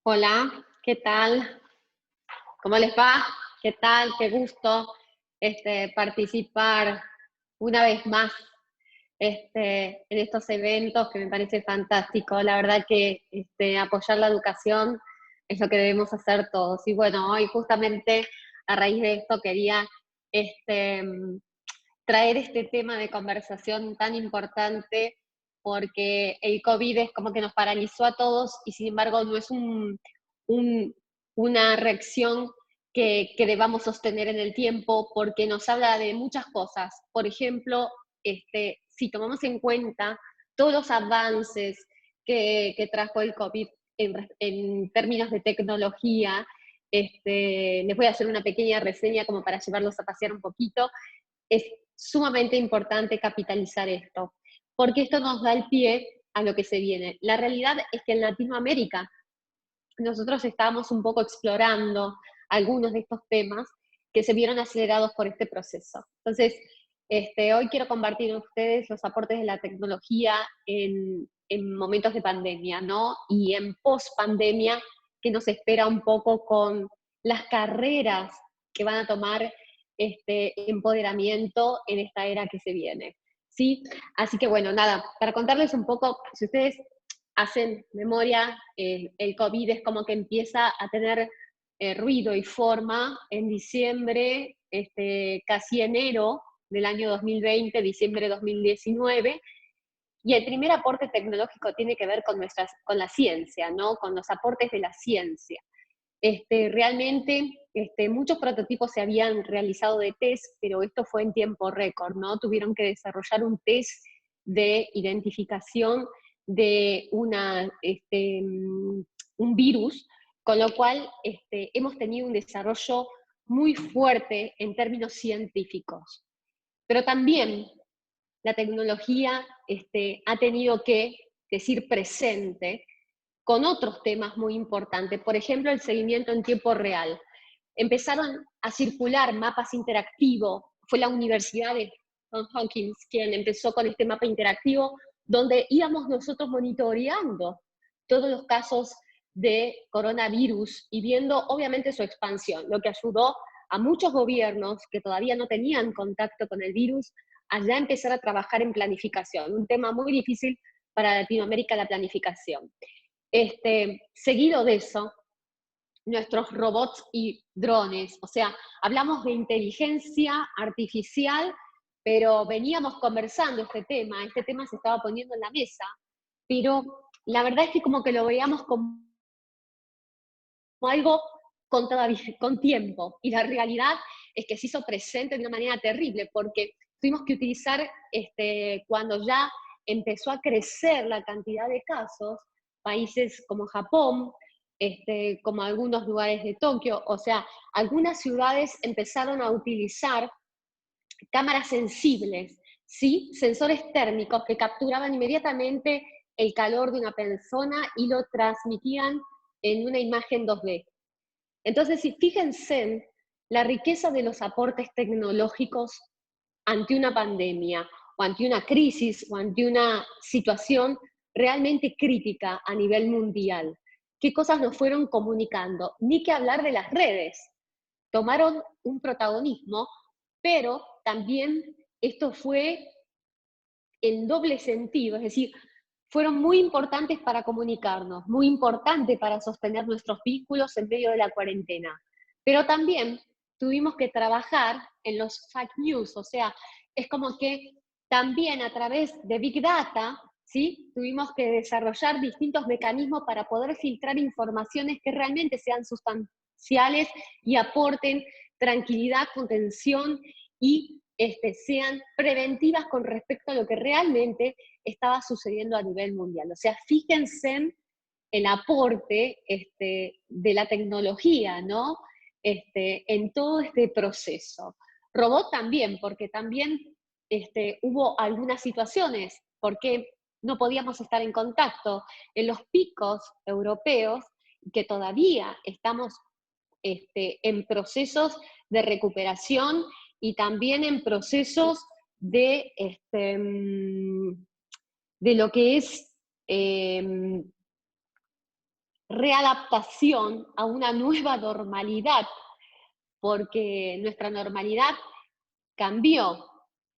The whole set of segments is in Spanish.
Hola, ¿qué tal? ¿Cómo les va? ¿Qué tal? Qué gusto participar una vez más en estos eventos que me parece fantástico. La verdad que apoyar la educación es lo que debemos hacer todos. Y bueno, hoy justamente a raíz de esto quería este, mm, traer este tema de conversación tan importante porque el COVID es como que nos paralizó a todos y sin embargo no es un- una reacción que debamos sostener en el tiempo porque nos habla de muchas cosas. Por ejemplo, si tomamos en cuenta todos los avances que trajo el COVID en términos de tecnología, les voy a hacer una pequeña reseña como para llevarlos a pasear un poquito. Es sumamente importante capitalizar esto, porque esto nos da el pie a lo que se viene. La realidad es que en Latinoamérica nosotros estábamos un poco explorando algunos de estos temas que se vieron acelerados por este proceso. Entonces, hoy quiero compartir con ustedes los aportes de la tecnología en momentos de pandemia, ¿no? Y en post-pandemia, que nos espera un poco con las carreras que van a tomar este empoderamiento en esta era que se viene, ¿sí? Así que bueno, nada, para contarles un poco, si ustedes hacen memoria, el COVID es como que empieza a tener ruido y forma en diciembre, casi enero del año 2020, diciembre de 2019, y el primer aporte tecnológico tiene que ver con la ciencia, ¿no? Con los aportes de la ciencia. Realmente muchos prototipos se habían realizado de test, pero esto fue en tiempo récord, ¿no? Tuvieron que desarrollar un test de identificación de un virus, con lo cual hemos tenido un desarrollo muy fuerte en términos científicos. Pero también la tecnología ha tenido que decir presente con otros temas muy importantes, por ejemplo, el seguimiento en tiempo real. Empezaron a circular mapas interactivos, fue la Universidad de Johns Hopkins quien empezó con este mapa interactivo, donde íbamos nosotros monitoreando todos los casos de coronavirus y viendo obviamente su expansión, lo que ayudó a muchos gobiernos que todavía no tenían contacto con el virus a ya empezar a trabajar en planificación, un tema muy difícil para Latinoamérica, la planificación. Seguido de eso, nuestros robots y drones, o sea, hablamos de inteligencia artificial, pero veníamos conversando este tema se estaba poniendo en la mesa, pero la verdad es que como que lo veíamos como algo con tiempo, y la realidad es que se hizo presente de una manera terrible, porque tuvimos que utilizar, cuando ya empezó a crecer la cantidad de casos, países como Japón, como algunos lugares de Tokio, o sea, algunas ciudades empezaron a utilizar cámaras sensibles, ¿sí? Sensores térmicos que capturaban inmediatamente el calor de una persona y lo transmitían en una imagen 2D. Entonces, fíjense la riqueza de los aportes tecnológicos ante una pandemia, o ante una crisis, o ante una situación realmente crítica a nivel mundial. ¿Qué cosas nos fueron comunicando? Ni que hablar de las redes. Tomaron un protagonismo, pero también esto fue en doble sentido, es decir, fueron muy importantes para comunicarnos, muy importantes para sostener nuestros vínculos en medio de la cuarentena. Pero también tuvimos que trabajar en los fake news, o sea, es como que también a través de Big Data, ¿sí? Tuvimos que desarrollar distintos mecanismos para poder filtrar informaciones que realmente sean sustanciales y aporten tranquilidad, contención y sean preventivas con respecto a lo que realmente estaba sucediendo a nivel mundial. O sea, fíjense en el aporte de la tecnología, ¿no? En todo este proceso. Robot también, porque también hubo algunas situaciones, porque no podíamos estar en contacto en los picos europeos, que todavía estamos en procesos de recuperación y también en procesos de, de lo que es readaptación a una nueva normalidad, porque nuestra normalidad cambió.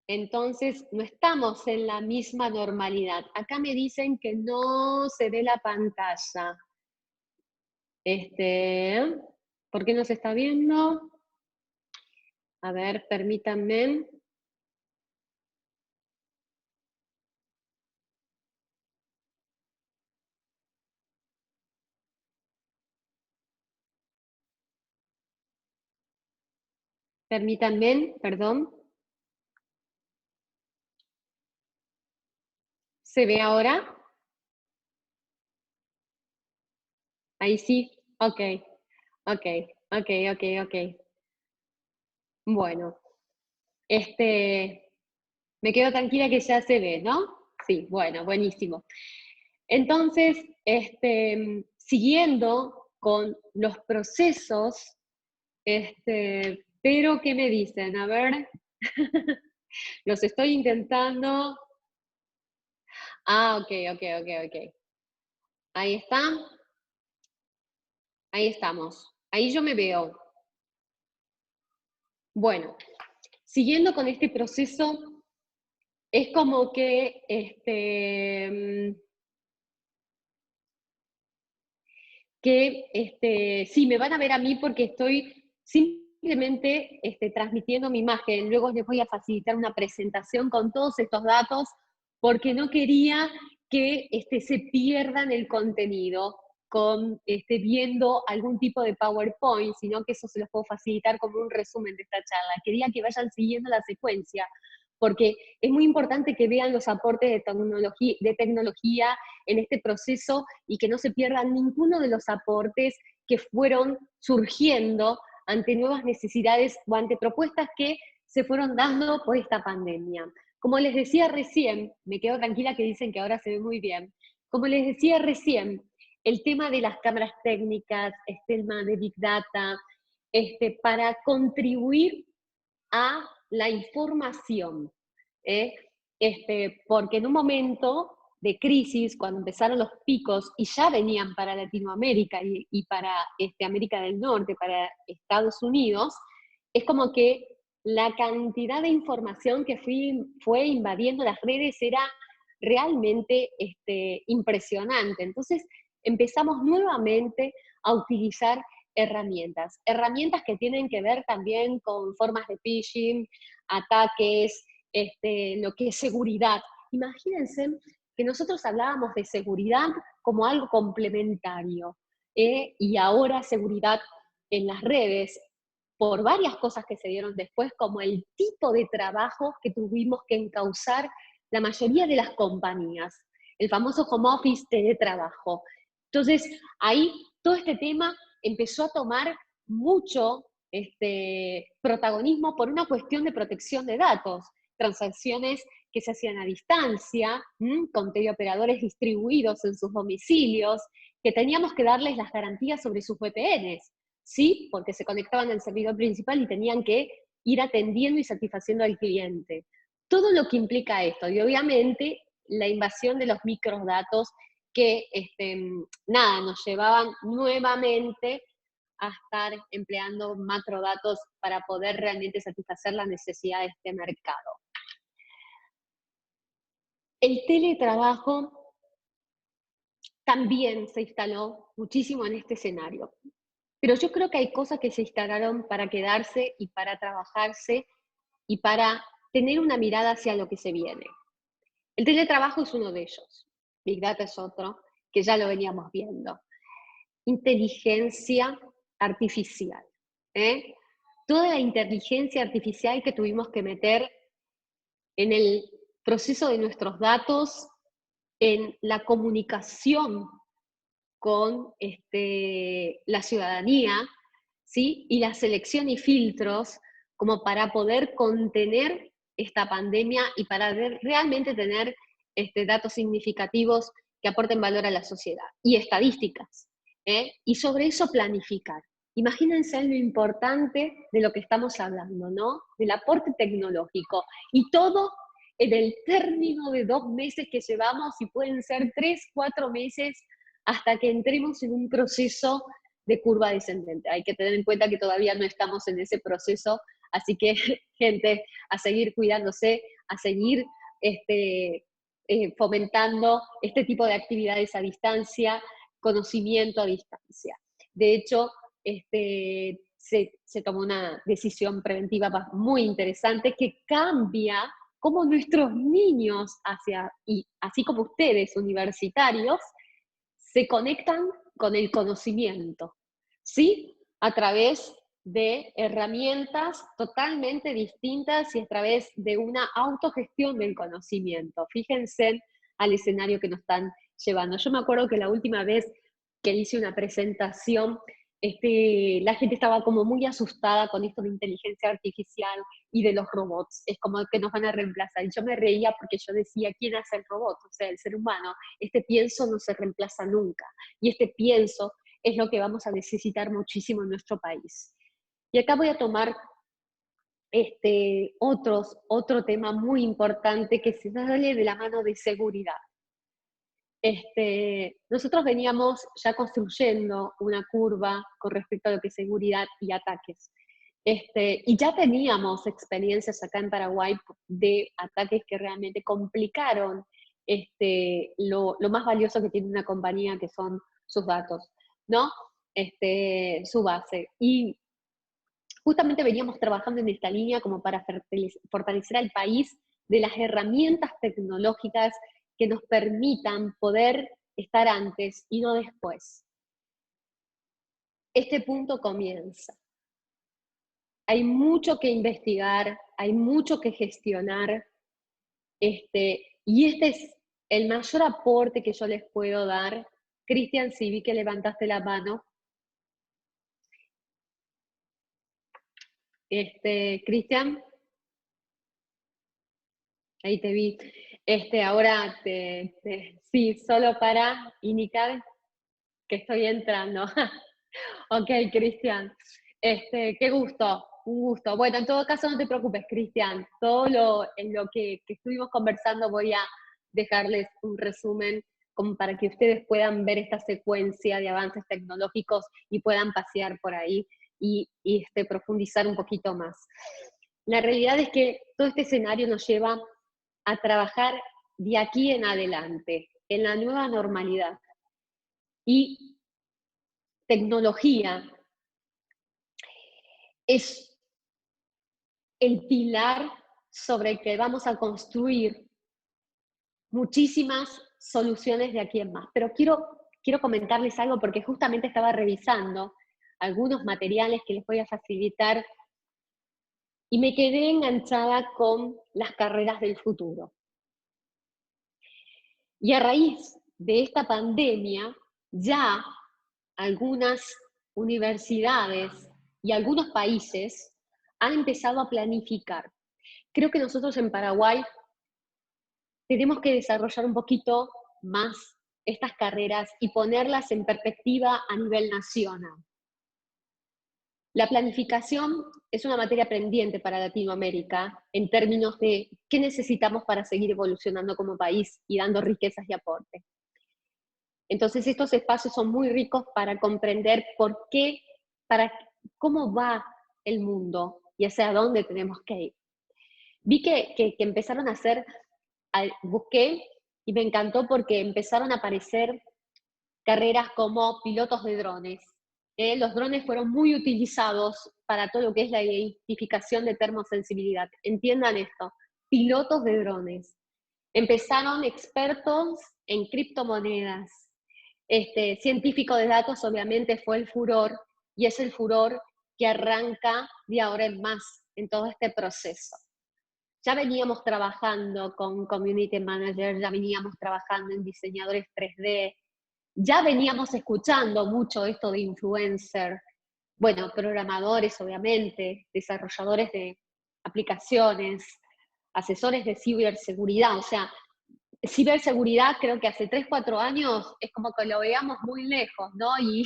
Entonces, no estamos en la misma normalidad. Acá me dicen que no se ve la pantalla. ¿Por qué no se está viendo? A ver, permítanme. Permítanme, perdón. ¿Se ve ahora? Ahí sí. Ok, ok, ok, ok, ok. Bueno, me quedo tranquila que ya se ve, ¿no? Sí, bueno, buenísimo. Entonces, siguiendo con los procesos, pero ¿qué me dicen? A ver, los estoy intentando. Ah, ok, ok, ok, ok. Ahí está, ahí estamos. Ahí yo me veo. Bueno, siguiendo con este proceso, es como que sí, me van a ver a mí porque estoy simplemente transmitiendo mi imagen. Luego les voy a facilitar una presentación con todos estos datos porque no quería que se pierdan el contenido con viendo algún tipo de PowerPoint, sino que eso se los puedo facilitar como un resumen de esta charla. Quería que vayan siguiendo la secuencia, porque es muy importante que vean los aportes de tecnología en este proceso y que no se pierdan ninguno de los aportes que fueron surgiendo ante nuevas necesidades o ante propuestas que se fueron dando por esta pandemia. Como les decía recién, me quedo tranquila que dicen que ahora se ve muy bien, como les decía recién, el tema de las cámaras técnicas, el tema de Big Data, para contribuir a la información, ¿eh? Porque en un momento de crisis, cuando empezaron los picos y ya venían para Latinoamérica y para América del Norte, para Estados Unidos, es como que la cantidad de información que fue invadiendo las redes era realmente impresionante. Entonces empezamos nuevamente a utilizar herramientas que tienen que ver también con formas de phishing, ataques, lo que es seguridad. Imagínense que nosotros hablábamos de seguridad como algo complementario, y ahora seguridad en las redes, por varias cosas que se dieron después, como el tipo de trabajo que tuvimos que encauzar la mayoría de las compañías, el famoso home office, teletrabajo. Entonces, ahí todo este tema empezó a tomar mucho protagonismo por una cuestión de protección de datos, transacciones que se hacían a distancia, con teleoperadores distribuidos en sus domicilios, que teníamos que darles las garantías sobre sus VPNs, ¿sí? Porque se conectaban al servidor principal y tenían que ir atendiendo y satisfaciendo al cliente. Todo lo que implica esto, y obviamente la invasión de los microdatos que nada, nos llevaban nuevamente a estar empleando macrodatos para poder realmente satisfacer las necesidades de este mercado. El teletrabajo también se instaló muchísimo en este escenario, pero yo creo que hay cosas que se instalaron para quedarse y para trabajarse y para tener una mirada hacia lo que se viene. El teletrabajo es uno de ellos, Big Data es otro, que ya lo veníamos viendo. Inteligencia artificial. Toda la inteligencia artificial que tuvimos que meter en el proceso de nuestros datos, en la comunicación con la ciudadanía, ¿sí? Y la selección y filtros como para poder contener esta pandemia y para realmente tener datos significativos que aporten valor a la sociedad y estadísticas. Y sobre eso planificar. Imagínense lo importante de lo que estamos hablando, ¿no? Del aporte tecnológico. Y todo en el término de 2 meses que llevamos, y pueden ser 3, 4 meses, hasta que entremos en un proceso de curva descendente. Hay que tener en cuenta que todavía no estamos en ese proceso, así que, gente, a seguir cuidándose, a seguir fomentando este tipo de actividades a distancia, conocimiento a distancia. De hecho, se tomó una decisión preventiva muy interesante que cambia cómo nuestros niños, y así como ustedes, universitarios, se conectan con el conocimiento, ¿sí? A través de herramientas totalmente distintas y a través de una autogestión del conocimiento. Fíjense al escenario que nos están llevando. Yo me acuerdo que la última vez que hice una presentación, la gente estaba como muy asustada con esto de inteligencia artificial y de los robots. Es como que nos van a reemplazar. Y yo me reía porque yo decía, ¿quién hace el robot? O sea, el ser humano. Este pienso no se reemplaza nunca. Y este pienso es lo que vamos a necesitar muchísimo en nuestro país. Y acá voy a tomar otro tema muy importante que se sale de la mano de seguridad. Nosotros veníamos ya construyendo una curva con respecto a lo que es seguridad y ataques. Y ya teníamos experiencias acá en Paraguay de ataques que realmente complicaron lo más valioso que tiene una compañía, que son sus datos, ¿no? Su base. Y justamente veníamos trabajando en esta línea como para fortalecer al país de las herramientas tecnológicas que nos permitan poder estar antes y no después. Este punto comienza. Hay mucho que investigar, hay mucho que gestionar, y este es el mayor aporte que yo les puedo dar. Cristian, sí vi que levantaste la mano. Cristian, ahí te vi. Ahora sí, solo para indicar que estoy entrando. Ok, Cristian. Qué gusto, un gusto. Bueno, en todo caso, no te preocupes, Cristian. En lo que estuvimos conversando voy a dejarles un resumen como para que ustedes puedan ver esta secuencia de avances tecnológicos y puedan pasear por ahí y profundizar un poquito más. La realidad es que todo este escenario nos lleva a trabajar de aquí en adelante, en la nueva normalidad. Y tecnología es el pilar sobre el que vamos a construir muchísimas soluciones de aquí en más. Pero quiero comentarles algo porque justamente estaba revisando algunos materiales que les voy a facilitar y me quedé enganchada con las carreras del futuro. Y a raíz de esta pandemia, ya algunas universidades y algunos países han empezado a planificar. Creo que nosotros en Paraguay tenemos que desarrollar un poquito más estas carreras y ponerlas en perspectiva a nivel nacional. La planificación es una materia pendiente para Latinoamérica en términos de qué necesitamos para seguir evolucionando como país y dando riquezas y aporte. Entonces estos espacios son muy ricos para comprender cómo va el mundo y hacia dónde tenemos que ir. Vi que empezaron a hacer, busqué y me encantó porque empezaron a aparecer carreras como pilotos de drones. Los drones fueron muy utilizados para todo lo que es la identificación de termosensibilidad. Entiendan esto, pilotos de drones. Empezaron expertos en criptomonedas. Científico de datos obviamente fue el furor, y es el furor que arranca de ahora en más en todo este proceso. Ya veníamos trabajando con community manager, ya veníamos trabajando en diseñadores 3D, ya veníamos escuchando mucho esto de influencer, bueno, programadores obviamente, desarrolladores de aplicaciones, asesores de ciberseguridad, o sea, ciberseguridad creo que hace 3, 4 años es como que lo veamos muy lejos, ¿no? Y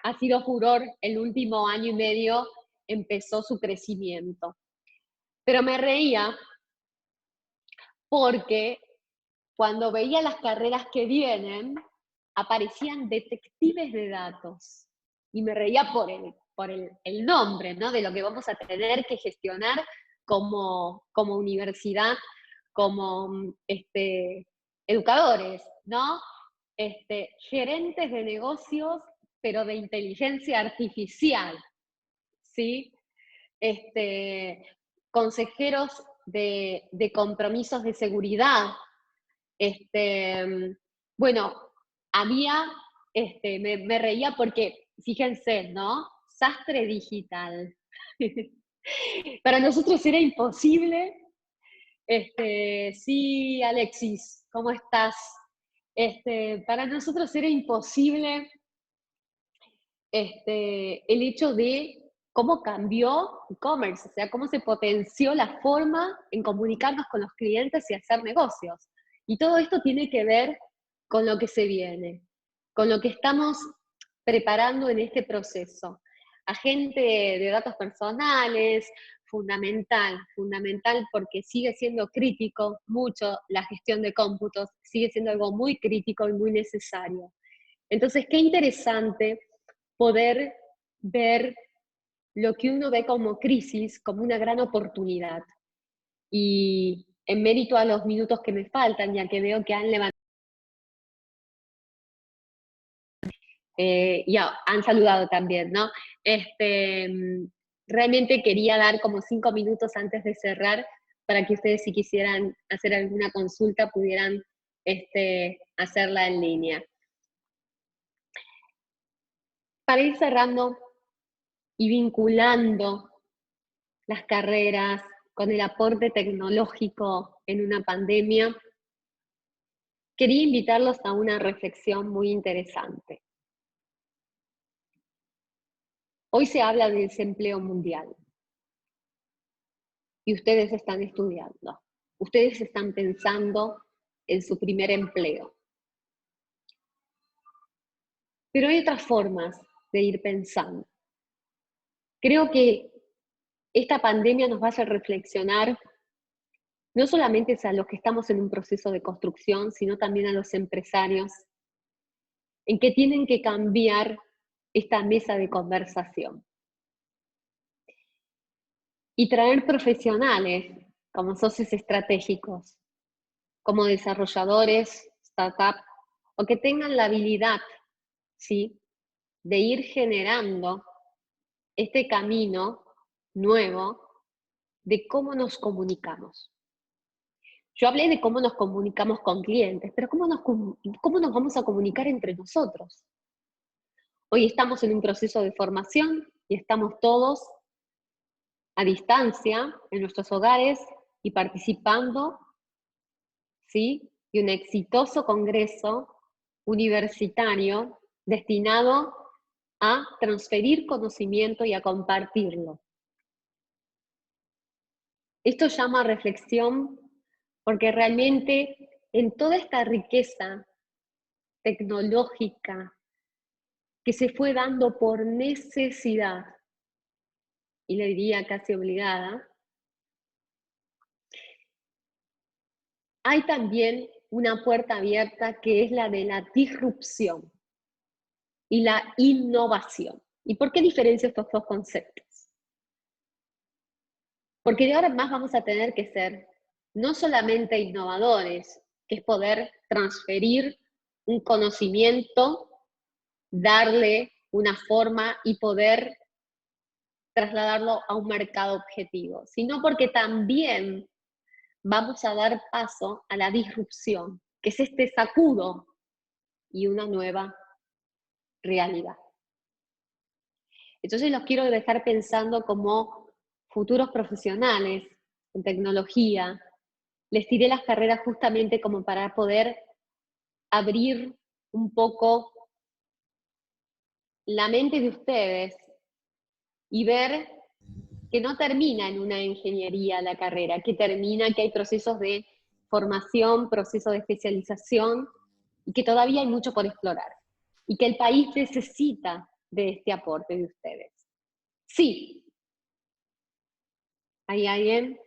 ha sido furor el último año y medio, empezó su crecimiento. Pero me reía porque cuando veía las carreras que vienen, aparecían detectives de datos. Y me reía por el nombre, ¿no? De lo que vamos a tener que gestionar como universidad, como educadores, ¿no? Gerentes de negocios, pero de inteligencia artificial, ¿sí? Consejeros de compromisos de seguridad. Bueno, había, me reía porque, fíjense, ¿no? Sastre digital. Para nosotros era imposible. Sí, Alexis, ¿cómo estás? Para nosotros era imposible el hecho de cómo cambió e-commerce, o sea, cómo se potenció la forma en comunicarnos con los clientes y hacer negocios. Y todo esto tiene que ver con lo que se viene, con lo que estamos preparando en este proceso. Agente de datos personales, fundamental porque sigue siendo crítico mucho la gestión de cómputos, sigue siendo algo muy crítico y muy necesario. Entonces, qué interesante poder ver lo que uno ve como crisis, como una gran oportunidad. Y en mérito a los minutos que me faltan, ya que veo que han levantado, ya han saludado también, ¿no? Realmente quería dar como 5 minutos antes de cerrar para que ustedes, si quisieran hacer alguna consulta, pudieran hacerla en línea. Para ir cerrando y vinculando las carreras con el aporte tecnológico en una pandemia, quería invitarlos a una reflexión muy interesante. Hoy se habla de desempleo mundial y ustedes están estudiando, ustedes están pensando en su primer empleo. Pero hay otras formas de ir pensando. Creo que esta pandemia nos va a hacer reflexionar no solamente a los que estamos en un proceso de construcción, sino también a los empresarios, en que tienen que cambiar esta mesa de conversación. Y traer profesionales como socios estratégicos, como desarrolladores, startup, o que tengan la habilidad, ¿sí?, de ir generando este camino nuevo de cómo nos comunicamos. Yo hablé de cómo nos comunicamos con clientes, pero ¿cómo nos vamos a comunicar entre nosotros? Hoy estamos en un proceso de formación y estamos todos a distancia en nuestros hogares y participando, ¿sí?, de un exitoso congreso universitario destinado a transferir conocimiento y a compartirlo. Esto llama a reflexión porque realmente en toda esta riqueza tecnológica que se fue dando por necesidad, y le diría casi obligada, hay también una puerta abierta que es la de la disrupción y la innovación. ¿Y por qué diferencio estos dos conceptos? Porque de ahora en más vamos a tener que ser no solamente innovadores, que es poder transferir un conocimiento, darle una forma y poder trasladarlo a un mercado objetivo, sino porque también vamos a dar paso a la disrupción, que es este sacudo y una nueva realidad. Entonces los quiero dejar pensando como futuros profesionales en tecnología. Les tiré las carreras justamente como para poder abrir un poco la mente de ustedes y ver que no termina en una ingeniería la carrera, que hay procesos de formación, procesos de especialización, y que todavía hay mucho por explorar, y que el país necesita de este aporte de ustedes. Sí, ¿hay alguien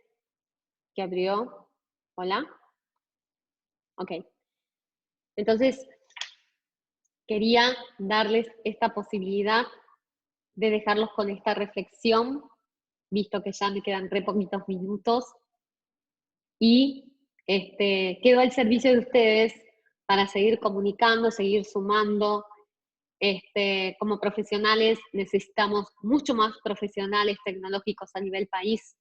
que abrió? ¿Hola? Ok. Entonces, quería darles esta posibilidad de dejarlos con esta reflexión, visto que ya me quedan re poquitos minutos, y quedo al servicio de ustedes para seguir comunicando, seguir sumando. Como profesionales necesitamos mucho más profesionales tecnológicos a nivel país.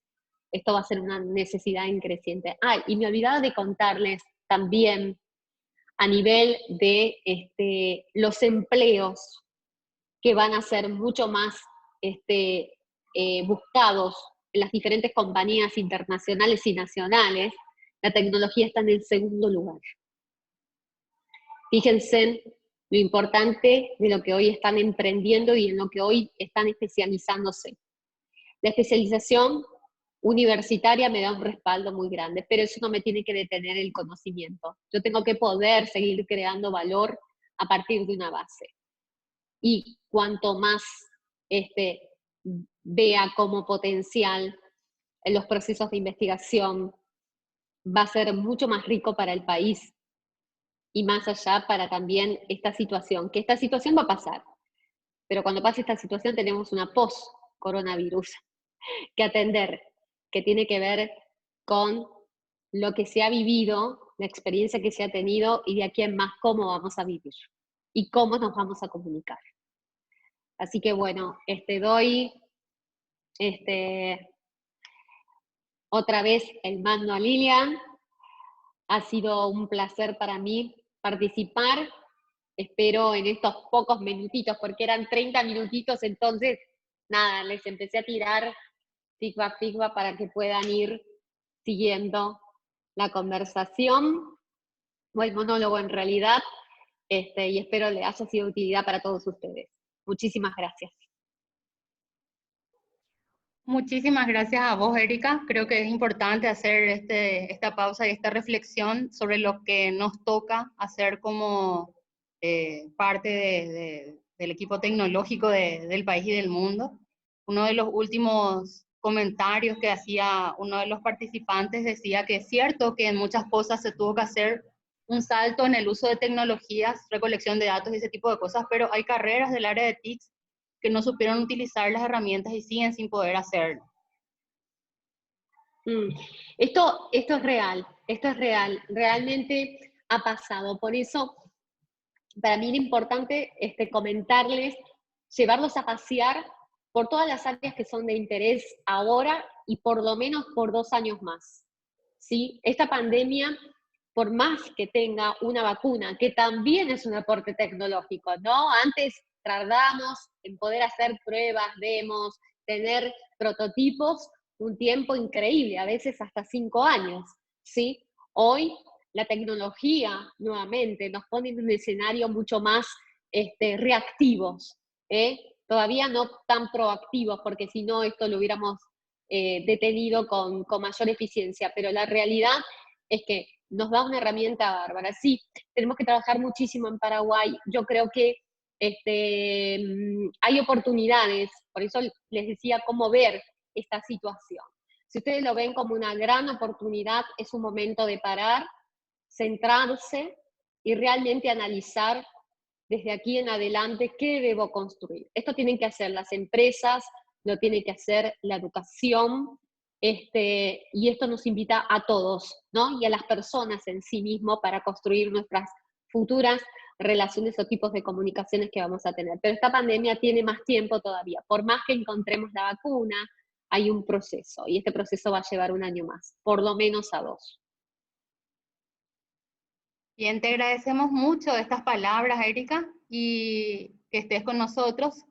Esto va a ser una necesidad creciente. Y me olvidaba de contarles también a nivel de los empleos que van a ser mucho más buscados en las diferentes compañías internacionales y nacionales. La tecnología está en el segundo lugar. Fíjense lo importante de lo que hoy están emprendiendo y en lo que hoy están especializándose. La especialización universitaria me da un respaldo muy grande, pero eso no me tiene que detener el conocimiento. Yo tengo que poder seguir creando valor a partir de una base. Y cuanto más vea como potencial en los procesos de investigación, va a ser mucho más rico para el país y más allá para también esta situación, que esta situación va a pasar, pero cuando pase esta situación tenemos una post-coronavirus que atender, que tiene que ver con lo que se ha vivido, la experiencia que se ha tenido y de aquí en más cómo vamos a vivir y cómo nos vamos a comunicar. Así que bueno, doy otra vez el mando a Lilian. Ha sido un placer para mí participar. Espero en estos pocos minutitos, porque eran 30 minutitos, entonces, nada, les empecé a tirar feedback para que puedan ir siguiendo la conversación, o el monólogo en realidad, y espero le haya sido de utilidad para todos ustedes. Muchísimas gracias. Muchísimas gracias a vos, Erika. Creo que es importante hacer esta pausa y esta reflexión sobre lo que nos toca hacer como parte del equipo tecnológico del país y del mundo. Uno de los últimos comentarios que hacía uno de los participantes decía que es cierto que en muchas cosas se tuvo que hacer un salto en el uso de tecnologías, recolección de datos y ese tipo de cosas, pero hay carreras del área de TICS que no supieron utilizar las herramientas y siguen sin poder hacerlo. Esto es real, realmente ha pasado. Por eso, para mí era importante comentarles, llevarlos a pasear por todas las áreas que son de interés ahora y por lo menos por 2 años más. ¿Sí? Esta pandemia, por más que tenga una vacuna, que también es un aporte tecnológico, ¿no? Antes tardamos en poder hacer pruebas, demos, tener prototipos, un tiempo increíble, a veces hasta 5 años, ¿sí? Hoy la tecnología nuevamente nos pone en un escenario mucho más reactivos, todavía no tan proactivos, porque si no esto lo hubiéramos detenido con mayor eficiencia, pero la realidad es que nos da una herramienta bárbara. Sí, tenemos que trabajar muchísimo en Paraguay. Yo creo que hay oportunidades, por eso les decía cómo ver esta situación. Si ustedes lo ven como una gran oportunidad, es un momento de parar, centrarse y realmente analizar desde aquí en adelante qué debo construir. Esto tienen que hacer las empresas, lo tiene que hacer la educación, y esto nos invita a todos, ¿no? Y a las personas en sí mismo para construir nuestras futuras relaciones o tipos de comunicaciones que vamos a tener. Pero esta pandemia tiene más tiempo todavía. Por más que encontremos la vacuna, hay un proceso, y este proceso va a llevar 1 año más, por lo menos a 2. Bien, te agradecemos mucho estas palabras, Erika, y que estés con nosotros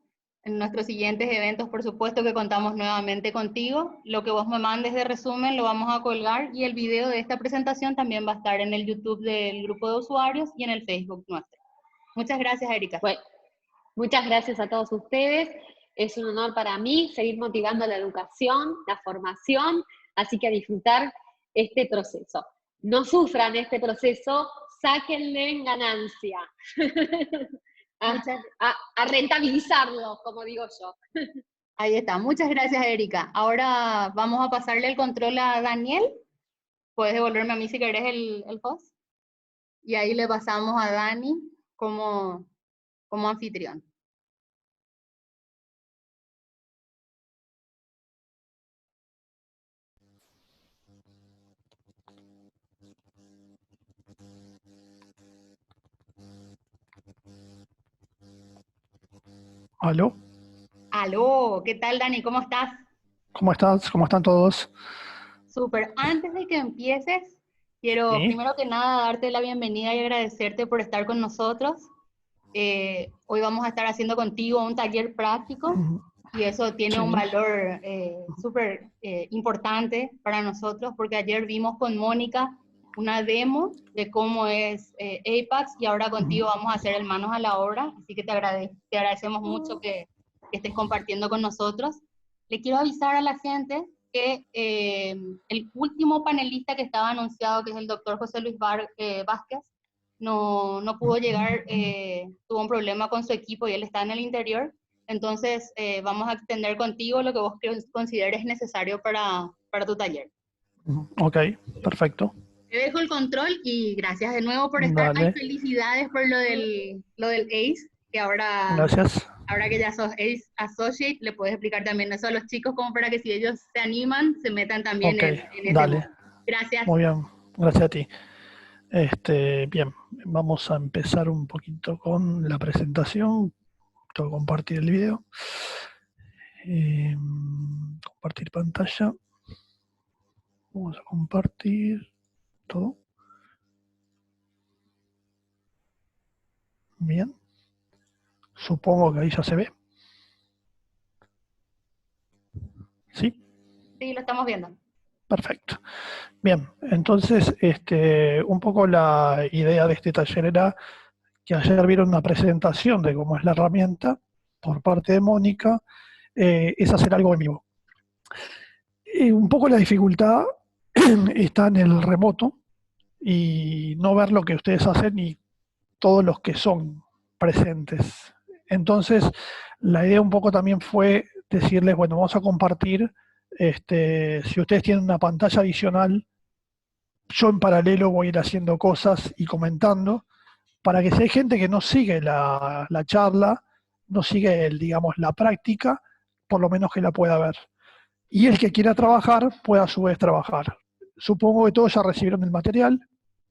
en nuestros siguientes eventos. Por supuesto que contamos nuevamente contigo. Lo que vos me mandes de resumen lo vamos a colgar y el video de esta presentación también va a estar en el YouTube del grupo de usuarios y en el Facebook nuestro. Muchas gracias, Erika. Bueno, muchas gracias a todos ustedes. Es un honor para mí seguir motivando la educación, la formación, así que a disfrutar este proceso. No sufran este proceso, sáquenle en ganancia. a rentabilizarlo, como digo yo. Ahí está. Muchas gracias, Erika. Ahora vamos a pasarle el control a Daniel. Puedes devolverme a mí si querés el host. Y ahí le pasamos a Dani como como anfitrión. ¿Aló? Aló, ¿qué tal, Dani? ¿Cómo estás? ¿Cómo estás? ¿Cómo están todos? Súper. Antes de que empieces, quiero Sí. primero que nada darte la bienvenida y agradecerte por estar con nosotros. Hoy vamos a estar haciendo contigo un taller práctico y eso tiene un Sí. valor súper importante para nosotros porque ayer vimos con Mónica una demo de cómo es Apex y ahora contigo vamos a hacer el manos a la obra, así que te agradecemos mucho que estés compartiendo con nosotros. Le quiero avisar a la gente que el último panelista que estaba anunciado, que es el doctor José Luis Vázquez, no pudo llegar, tuvo un problema con su equipo y él está en el interior. Entonces vamos a extender contigo lo que vos consideres necesario para tu taller. Ok, perfecto. Te dejo el control y gracias de nuevo por estar. Ay, Dale, felicidades por lo del ACE, que ahora que ya sos ACE Associate, le puedes explicar también eso a los chicos como para que si ellos se animan, se metan también Ok, en ese dale. modo. Gracias. Muy bien, gracias a ti. Bien, vamos a empezar un poquito con la presentación. Tengo que compartir el video. Compartir pantalla. Vamos a compartir todo. Bien. Supongo que ahí ya se ve. ¿Sí? Sí, lo estamos viendo. Perfecto. Bien, entonces un poco la idea de este taller era que ayer vieron una presentación de cómo es la herramienta por parte de Mónica, es hacer algo en vivo. Un poco la dificultad está en el remoto y no ver lo que ustedes hacen y todos los que son presentes. Entonces, la idea un poco también fue decirles, bueno, vamos a compartir, si ustedes tienen una pantalla adicional, yo en paralelo voy a ir haciendo cosas y comentando, para que si hay gente que no sigue la charla, no sigue, digamos, la práctica, por lo menos que la pueda ver. Y el que quiera trabajar, pueda a su vez trabajar. Supongo que todos ya recibieron el material,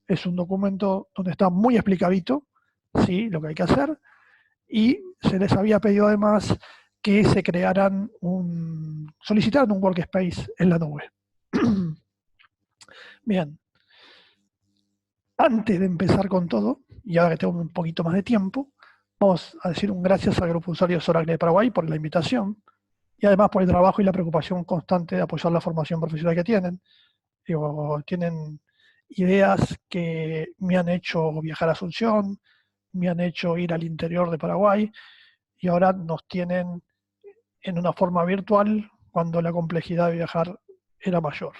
es un documento donde está muy explicadito, ¿sí?, lo que hay que hacer, y se les había pedido además que se solicitaran un workspace en la nube. Bien, antes de empezar con todo, y ahora que tengo un poquito más de tiempo, vamos a decir un gracias al Grupo de Usuarios Oracle de Paraguay por la invitación y además por el trabajo y la preocupación constante de apoyar la formación profesional que tienen. Digo, tienen ideas que me han hecho viajar a Asunción, me han hecho ir al interior de Paraguay y ahora nos tienen en una forma virtual cuando la complejidad de viajar era mayor.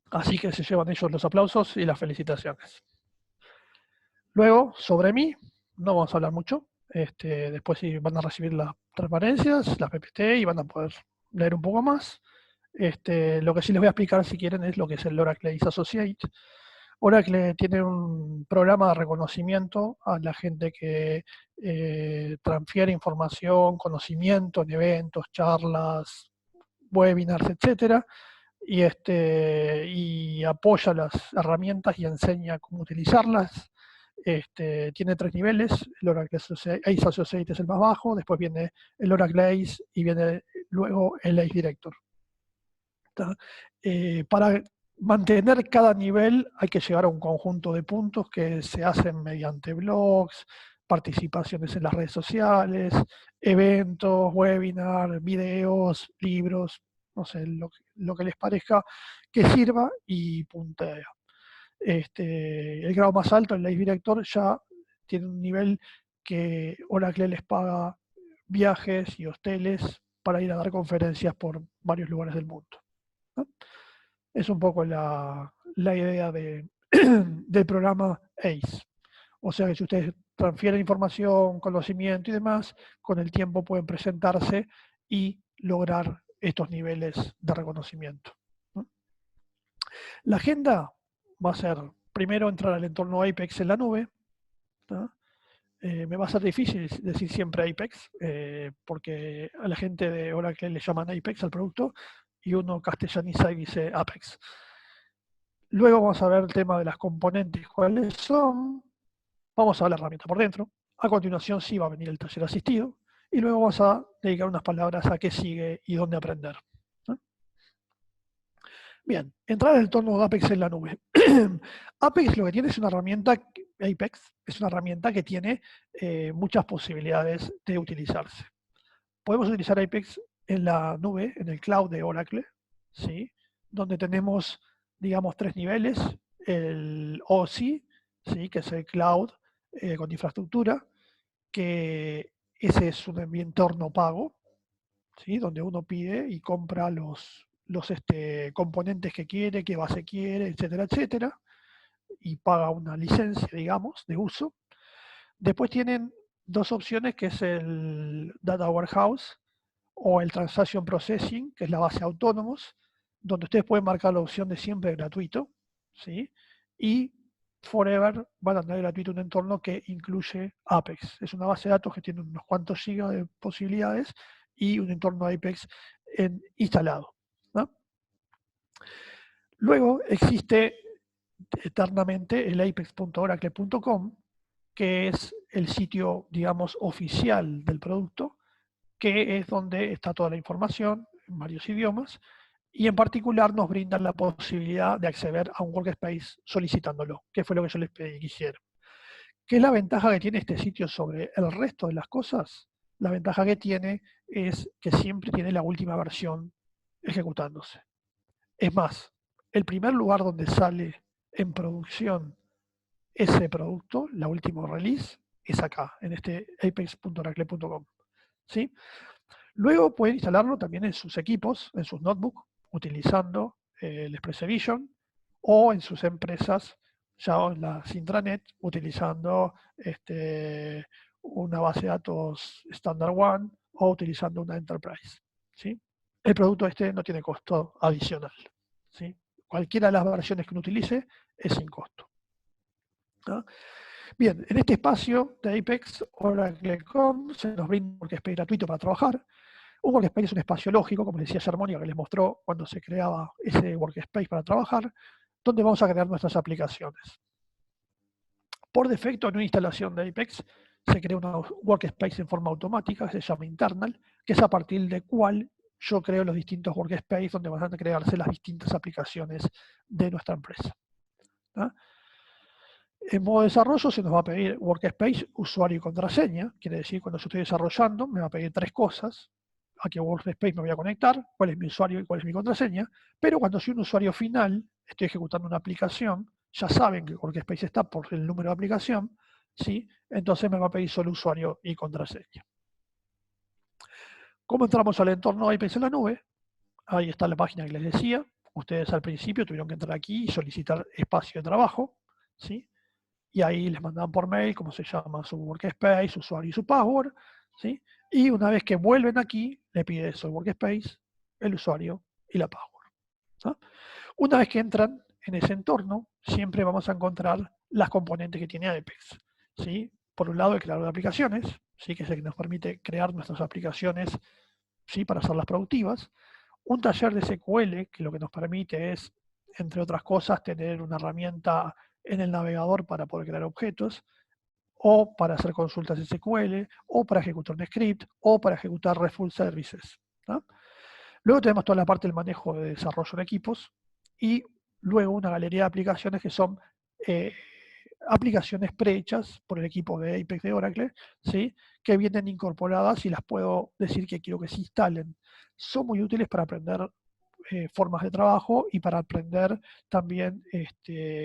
Así que se llevan ellos los aplausos y las felicitaciones. Luego, sobre mí, no vamos a hablar mucho. Después sí van a recibir las transparencias, las PPT y van a poder leer un poco más. Lo que sí les voy a explicar si quieren es lo que es el Oracle Ace Associate. Oracle tiene un programa de reconocimiento a la gente que transfiere información, conocimiento en eventos, charlas, webinars, etcétera, y apoya las herramientas y enseña cómo utilizarlas. Tiene 3 niveles, el Oracle Ace Associate es el más bajo, después viene el Oracle Ace y viene luego el Ace Director. Para mantener cada nivel hay que llegar a un conjunto de puntos que se hacen mediante blogs, participaciones en las redes sociales, eventos, webinars, videos, libros, no sé, lo que les parezca que sirva y puntea. El grado más alto, el Ace Director, ya tiene un nivel que Oracle les paga viajes y hoteles para ir a dar conferencias por varios lugares del mundo, ¿no? Es un poco la idea del programa ACE. O sea que si ustedes transfieren información, conocimiento y demás, con el tiempo pueden presentarse y lograr estos niveles de reconocimiento, ¿no? La agenda va a ser, primero, entrar al entorno Apex en la nube, ¿no? Me va a ser difícil decir siempre Apex, porque a la gente de Oracle le llaman Apex al producto y uno castellaniza y dice Apex. Luego vamos a ver el tema de las componentes, cuáles son. Vamos a ver la herramienta por dentro. A continuación sí va a venir el taller asistido. Y luego vamos a dedicar unas palabras a qué sigue y dónde aprender, ¿no? Bien, entrar en el entorno de Apex en la nube. Apex lo que tiene es una herramienta, Apex es una herramienta que tiene muchas posibilidades de utilizarse. Podemos utilizar Apex en la nube, en el cloud de Oracle, ¿sí? Donde tenemos, digamos, 3 niveles. El OC, ¿sí? Que es el cloud con infraestructura, que ese es un entorno pago, ¿sí? Donde uno pide y compra los componentes que quiere, qué base quiere, etcétera, etcétera, y paga una licencia, digamos, de uso. Después tienen 2 opciones, que es el Data Warehouse o el Transaction Processing, que es la base autónomos, donde ustedes pueden marcar la opción de siempre gratuito, ¿sí? Y forever van a tener gratuito un entorno que incluye Apex. Es una base de datos que tiene unos cuantos gigas de posibilidades y un entorno Apex instalado, ¿no? Luego existe eternamente el apex.oracle.com, que es el sitio, digamos, oficial del producto, que es donde está toda la información en varios idiomas, y en particular nos brindan la posibilidad de acceder a un workspace solicitándolo, que fue lo que yo les pedí que hicieran. ¿Qué es la ventaja que tiene este sitio sobre el resto de las cosas? La ventaja que tiene es que siempre tiene la última versión ejecutándose. Es más, el primer lugar donde sale en producción ese producto, la última release, es acá, en este apex.oracle.com, ¿sí? Luego pueden instalarlo también en sus equipos, en sus notebooks, utilizando el Express Vision, o en sus empresas, ya en las intranet, utilizando una base de datos Standard One o utilizando una Enterprise, ¿sí? El producto no tiene costo adicional, ¿sí? Cualquiera de las versiones que uno utilice es sin costo, ¿no? Bien, en este espacio de Apex Oracle.com se nos brinda un workspace gratuito para trabajar. Un workspace es un espacio lógico, como les decía ayer Mónica, que les mostró cuando se creaba ese workspace para trabajar, donde vamos a crear nuestras aplicaciones. Por defecto, en una instalación de Apex se crea una workspace en forma automática, que se llama internal, que es a partir de cual yo creo los distintos workspaces donde van a crearse las distintas aplicaciones de nuestra empresa, ¿no? En modo de desarrollo se nos va a pedir workspace, usuario y contraseña. Quiere decir, cuando yo estoy desarrollando, me va a pedir 3 cosas. A qué workspace me voy a conectar, cuál es mi usuario y cuál es mi contraseña. Pero cuando soy un usuario final, estoy ejecutando una aplicación, ya saben que el workspace está por el número de aplicación, ¿sí? Entonces me va a pedir solo usuario y contraseña. ¿Cómo entramos al entorno Apex en la nube? Ahí está la página que les decía. Ustedes al principio tuvieron que entrar aquí y solicitar espacio de trabajo, ¿sí? Y ahí les mandan por mail cómo se llama su workspace, su usuario y su password, ¿sí? Y una vez que vuelven aquí, le pide eso, el workspace, el usuario y la password, ¿no? Una vez que entran en ese entorno, siempre vamos a encontrar las componentes que tiene Apex, ¿sí? Por un lado, el creador de aplicaciones, ¿sí? Que es el que nos permite crear nuestras aplicaciones, ¿sí? Para hacerlas productivas. Un taller de SQL, que lo que nos permite es, entre otras cosas, tener una herramienta en el navegador para poder crear objetos, o para hacer consultas SQL, o para ejecutar un script, o para ejecutar RESTful Services, ¿no? Luego tenemos toda la parte del manejo de desarrollo en equipos, y luego una galería de aplicaciones que son aplicaciones prehechas por el equipo de Apex de Oracle, ¿sí? Que vienen incorporadas y las puedo decir que quiero que se instalen. Son muy útiles para aprender formas de trabajo y para aprender también,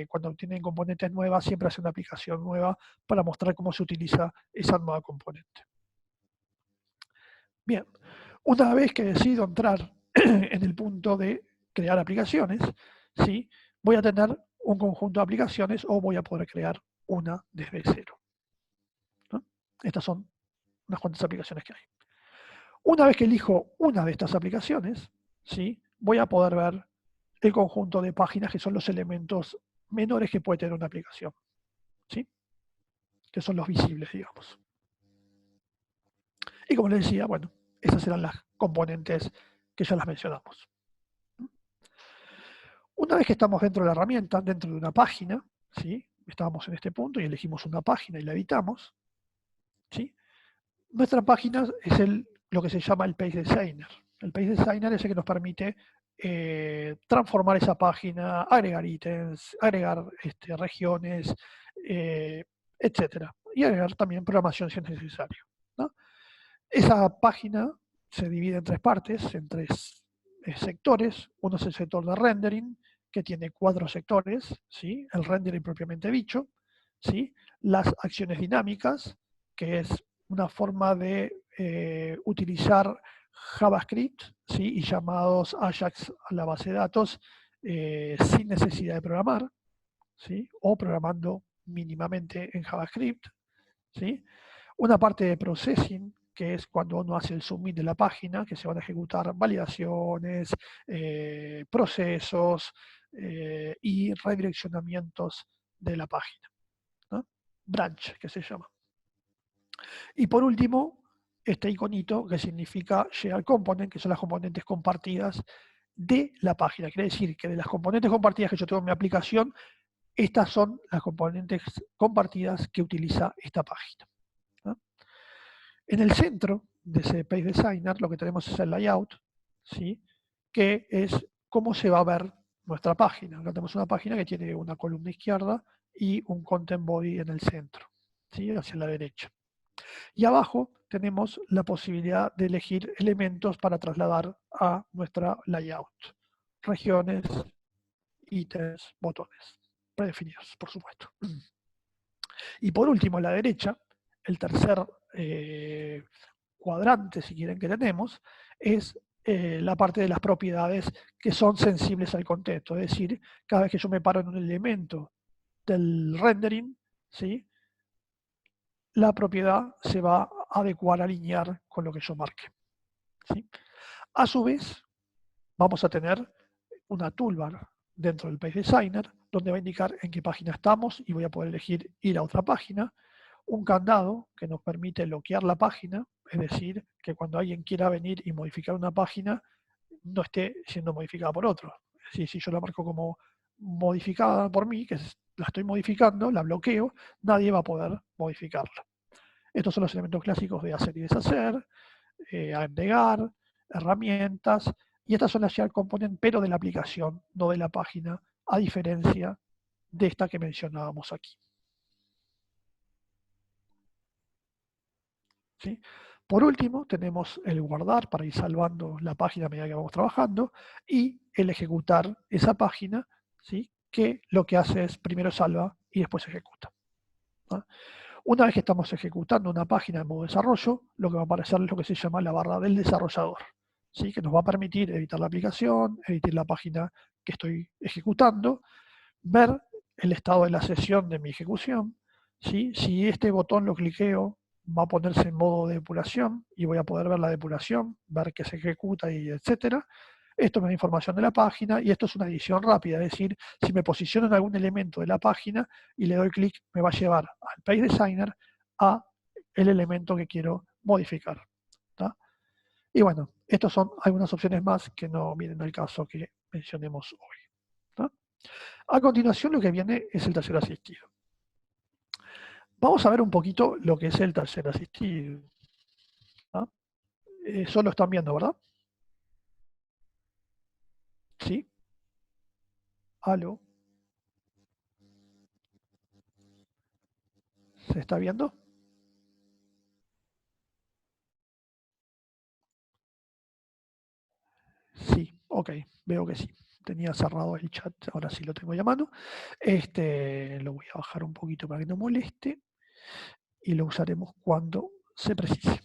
cuando tienen componentes nuevas, siempre hace una aplicación nueva para mostrar cómo se utiliza esa nueva componente. Bien, una vez que decido entrar en el punto de crear aplicaciones, ¿sí? Voy a tener un conjunto de aplicaciones o voy a poder crear una desde cero, ¿no? Estas son unas cuantas aplicaciones que hay. Una vez que elijo una de estas aplicaciones, ¿sí? Voy a poder ver el conjunto de páginas que son los elementos menores que puede tener una aplicación, ¿sí? que son los visibles, digamos. Y como les decía, bueno, esas eran las componentes que ya las mencionamos. Una vez que estamos dentro de la herramienta, dentro de una página, ¿sí? Estábamos en este punto y elegimos una página y la editamos, ¿sí? Nuestra página es lo que se llama el Page Designer. El Page Designer es el que nos permite transformar esa página, agregar ítems, agregar regiones, etcétera. Y agregar también programación si es necesario, ¿no? Esa página se divide en tres partes, en tres sectores. Uno es el sector de rendering, que tiene 4 sectores, ¿sí? El rendering propiamente dicho, ¿sí? Las acciones dinámicas, que es una forma de utilizar JavaScript, ¿sí? Y llamados Ajax a la base de datos sin necesidad de programar, ¿sí? O programando mínimamente en JavaScript, ¿sí? Una parte de processing, que es cuando uno hace el submit de la página, que se van a ejecutar validaciones, procesos y redireccionamientos de la página, ¿no? Branch, que se llama. Y por último, este iconito que significa Share Component, que son las componentes compartidas de la página. Quiere decir que de las componentes compartidas que yo tengo en mi aplicación, estas son las componentes compartidas que utiliza esta página. En el centro de ese Page Designer lo que tenemos es el layout, ¿sí? Que es cómo se va a ver nuestra página. Acá tenemos una página que tiene una columna izquierda y un content body en el centro, ¿sí? Hacia la derecha. Y abajo tenemos la posibilidad de elegir elementos para trasladar a nuestra layout. Regiones, ítems, botones, predefinidos, por supuesto. Y por último, a la derecha, el tercer cuadrante, si quieren, que tenemos, es la parte de las propiedades que son sensibles al contexto. Es decir, cada vez que yo me paro en un elemento del rendering, ¿sí? La propiedad se va a adecuar, a alinear con lo que yo marque, ¿sí? A su vez, vamos a tener una toolbar dentro del Page Designer, donde va a indicar en qué página estamos y voy a poder elegir ir a otra página. Un candado que nos permite bloquear la página, es decir, que cuando alguien quiera venir y modificar una página, no esté siendo modificada por otro. Es decir, si yo la marco como modificada por mí, que la estoy modificando, la bloqueo, nadie va a poder modificarla. Estos son los elementos clásicos de hacer y deshacer, agregar, herramientas, y estas son las Share Component, pero de la aplicación, no de la página, a diferencia de esta que mencionábamos aquí. ¿Sí? Por último, tenemos el guardar para ir salvando la página a medida que vamos trabajando y el ejecutar esa página, ¿sí? Que lo que hace es primero salva y después ejecuta, ¿no? Una vez que estamos ejecutando una página en modo desarrollo, lo que va a aparecer es lo que se llama la barra del desarrollador, ¿sí? Que nos va a permitir editar la aplicación, editar la página que estoy ejecutando, ver el estado de la sesión de mi ejecución, ¿sí? Si este botón lo cliqueo, va a ponerse en modo de depuración y voy a poder ver la depuración, ver que se ejecuta y etcétera. Esto me da información de la página y esto es una edición rápida, es decir, si me posiciono en algún elemento de la página y le doy clic, me va a llevar al Page Designer a el elemento que quiero modificar, ¿tá? Y bueno, estas son algunas opciones más que no vienen al caso que mencionemos hoy, ¿tá? A continuación lo que viene es el taller asistido. Vamos a ver un poquito lo que es el taller asistido, ¿tá? Eso lo están viendo, ¿verdad? ¿Sí? ¿Aló? ¿Se está viendo? Sí, ok, veo que sí. Tenía cerrado el chat, ahora sí lo tengo ya a mano. Lo voy a bajar un poquito para que no moleste y lo usaremos cuando se precise.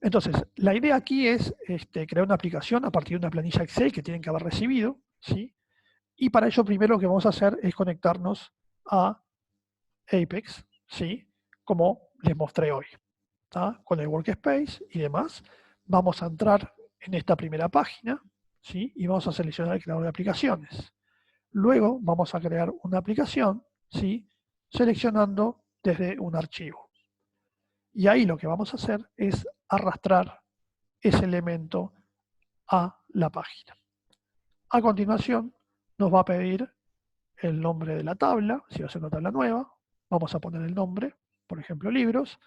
Entonces, la idea aquí es crear una aplicación a partir de una planilla Excel que tienen que haber recibido, ¿sí? Y para ello primero lo que vamos a hacer es conectarnos a Apex, ¿sí? Como les mostré hoy, ¿tá? Con el Workspace y demás. Vamos a entrar en esta primera página, ¿sí? Y vamos a seleccionar el creador de aplicaciones. Luego vamos a crear una aplicación, ¿sí? Seleccionando desde un archivo. Y ahí lo que vamos a hacer es arrastrar ese elemento a la página. A continuación nos va a pedir el nombre de la tabla, si va a ser una tabla nueva, vamos a poner el nombre, por ejemplo libros,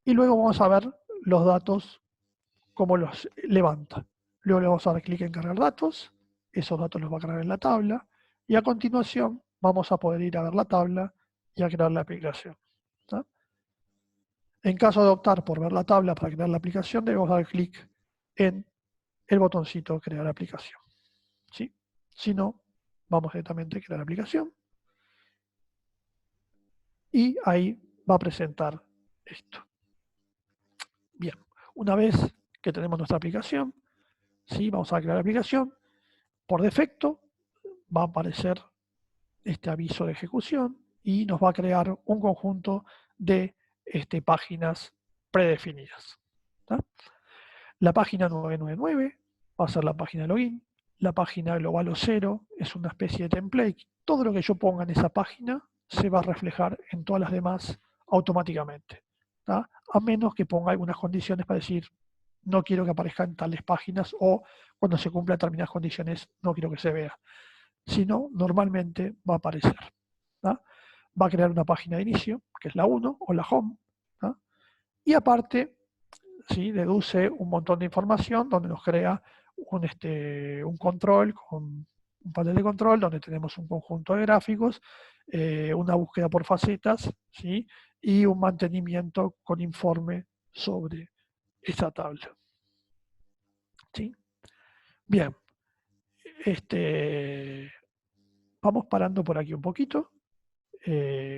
y luego vamos a ver los datos, cómo los levanta. Luego le vamos a dar clic en cargar datos, esos datos los va a cargar en la tabla, y a continuación vamos a poder ir a ver la tabla y a crear la aplicación. ¿Tá? En caso de optar por ver la tabla para crear la aplicación, debemos dar clic en el botoncito crear aplicación. ¿Sí? Si no, vamos directamente a crear aplicación y ahí va a presentar esto. Bien, una vez que tenemos nuestra aplicación, ¿sí? Vamos a crear la aplicación. Por defecto va a aparecer este aviso de ejecución y nos va a crear un conjunto de páginas predefinidas. ¿Tá? La página 999 va a ser la página de login. La página global o 0 es una especie de template. Todo lo que yo ponga en esa página se va a reflejar en todas las demás automáticamente. ¿Tá? A menos que ponga algunas condiciones para decir no quiero que aparezca en tales páginas o cuando se cumplan determinadas condiciones no quiero que se vea. Si no, normalmente va a aparecer. ¿Tá? Va a crear una página de inicio, que es la 1 o la home. ¿Tá? Y aparte, ¿sí? Deduce un montón de información donde nos crea un control, con un panel de control donde tenemos un conjunto de gráficos, una búsqueda por facetas, ¿sí? Y un mantenimiento con informe sobre esa tabla. ¿Sí? Bien, vamos parando por aquí un poquito.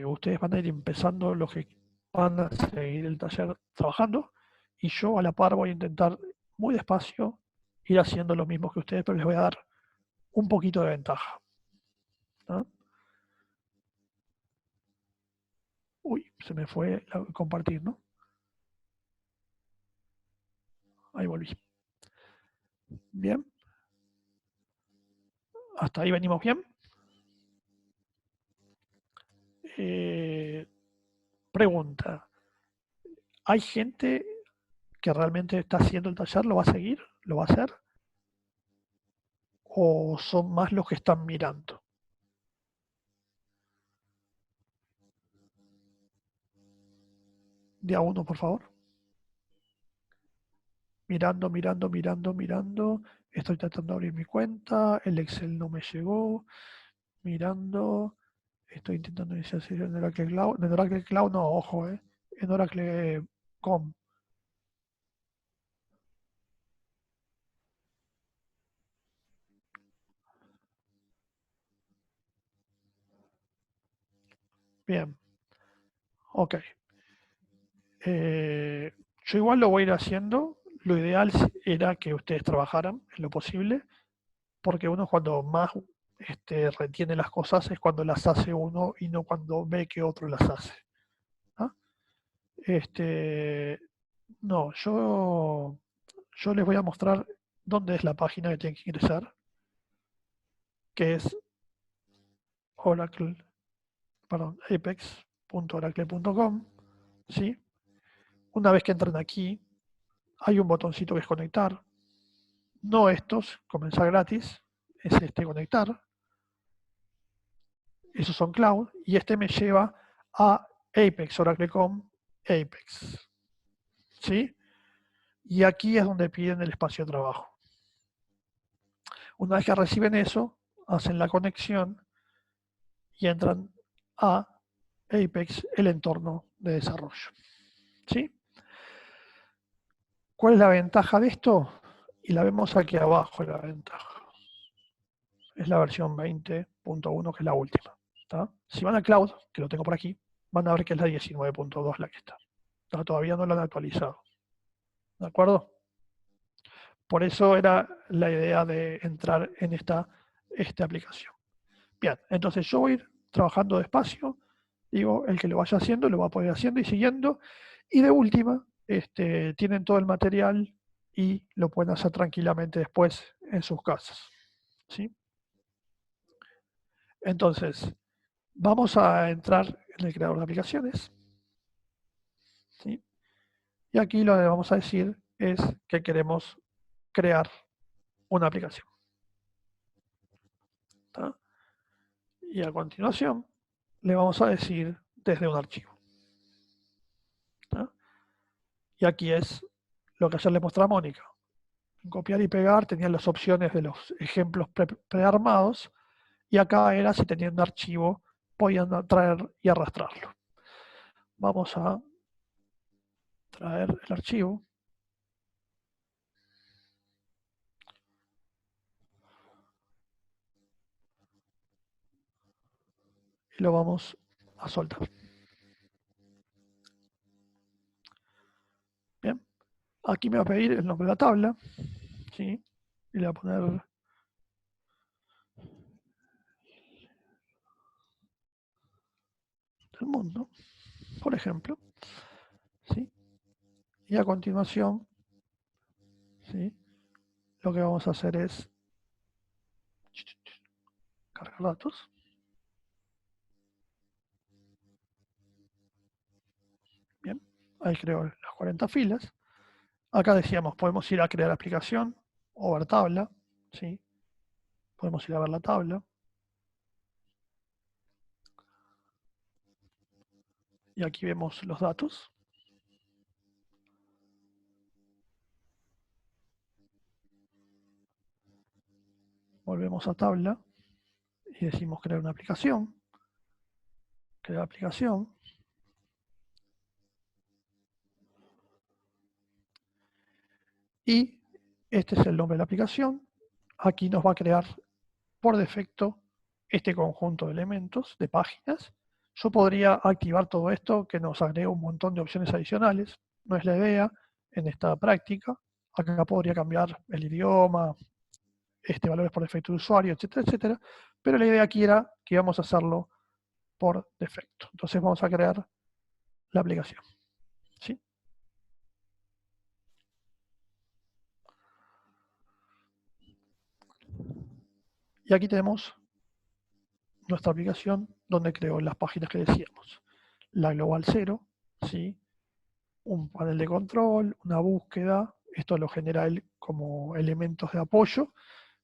Ustedes van a ir empezando los que van a seguir el taller trabajando y yo a la par voy a intentar muy despacio ir haciendo lo mismo que ustedes, pero les voy a dar un poquito de ventaja. ¿No? Uy, se me fue compartir, ¿no? Ahí volví. Bien. Hasta ahí venimos bien. Pregunta. ¿Hay gente que realmente está haciendo el taller? ¿Lo va a seguir? ¿Lo va a hacer? ¿O son más los que están mirando? De a uno, por favor. Mirando, mirando, mirando, mirando. Estoy tratando de abrir mi cuenta. El Excel no me llegó. Mirando. Estoy intentando iniciar sesión en Oracle Cloud. En Oracle Cloud no, ojo, en Oracle Com. Bien. Ok. Yo igual lo voy a ir haciendo. Lo ideal era que ustedes trabajaran en lo posible, porque uno cuando más retiene las cosas es cuando las hace uno y no cuando ve que otro las hace. ¿Ah? No, yo les voy a mostrar dónde es la página que tienen que ingresar, que es apex.oracle.com. ¿Sí? Una vez que entran aquí, hay un botoncito que es conectar. No estos, comenzar gratis, es conectar. Esos son cloud. Y me lleva a Apex, Oracle.com, Apex. ¿Sí? Y aquí es donde piden el espacio de trabajo. Una vez que reciben eso, hacen la conexión y entran a Apex, el entorno de desarrollo. ¿Sí? ¿Cuál es la ventaja de esto? Y la vemos aquí abajo, la ventaja. Es la versión 20.1, que es la última. ¿Tá? Si van a Cloud, que lo tengo por aquí, van a ver que es la 19.2 la que está. ¿Tá? Todavía no lo han actualizado. ¿De acuerdo? Por eso era la idea de entrar en esta aplicación. Bien, entonces yo voy a ir trabajando despacio. Digo, el que lo vaya haciendo, lo va a poder haciendo y siguiendo. Y de última, tienen todo el material y lo pueden hacer tranquilamente después en sus casas. ¿Sí? Entonces, vamos a entrar en el creador de aplicaciones. ¿Sí? Y aquí lo que vamos a decir es que queremos crear una aplicación. ¿Tá? Y a continuación le vamos a decir desde un archivo. ¿Tá? Y aquí es lo que ayer le mostré a Mónica. En copiar y pegar tenían las opciones de los ejemplos prearmados y acá era si tenían un archivo podían traer y arrastrarlo. Vamos a traer el archivo. Y lo vamos a soltar. Bien. Aquí me va a pedir el nombre de la tabla. ¿Sí? Y le voy a poner el mundo, por ejemplo. ¿Sí? Y a continuación, ¿sí? Lo que vamos a hacer es cargar datos. Bien, ahí creo las 40 filas. Acá decíamos, podemos ir a crear aplicación o ver tabla. ¿Sí? Podemos ir a ver la tabla. Y aquí vemos los datos. Volvemos a tabla y decimos crear una aplicación. Crear aplicación. Y este es el nombre de la aplicación. Aquí nos va a crear por defecto este conjunto de elementos, de páginas. Yo podría activar todo esto que nos agrega un montón de opciones adicionales. No es la idea en esta práctica. Acá podría cambiar el idioma, valores por defecto de usuario, etcétera, etcétera. Pero la idea aquí era que íbamos a hacerlo por defecto. Entonces vamos a crear la aplicación. ¿Sí? Y aquí tenemos nuestra aplicación donde creo las páginas que decíamos. La global 0, ¿sí? Un panel de control, una búsqueda, esto lo genera él como elementos de apoyo,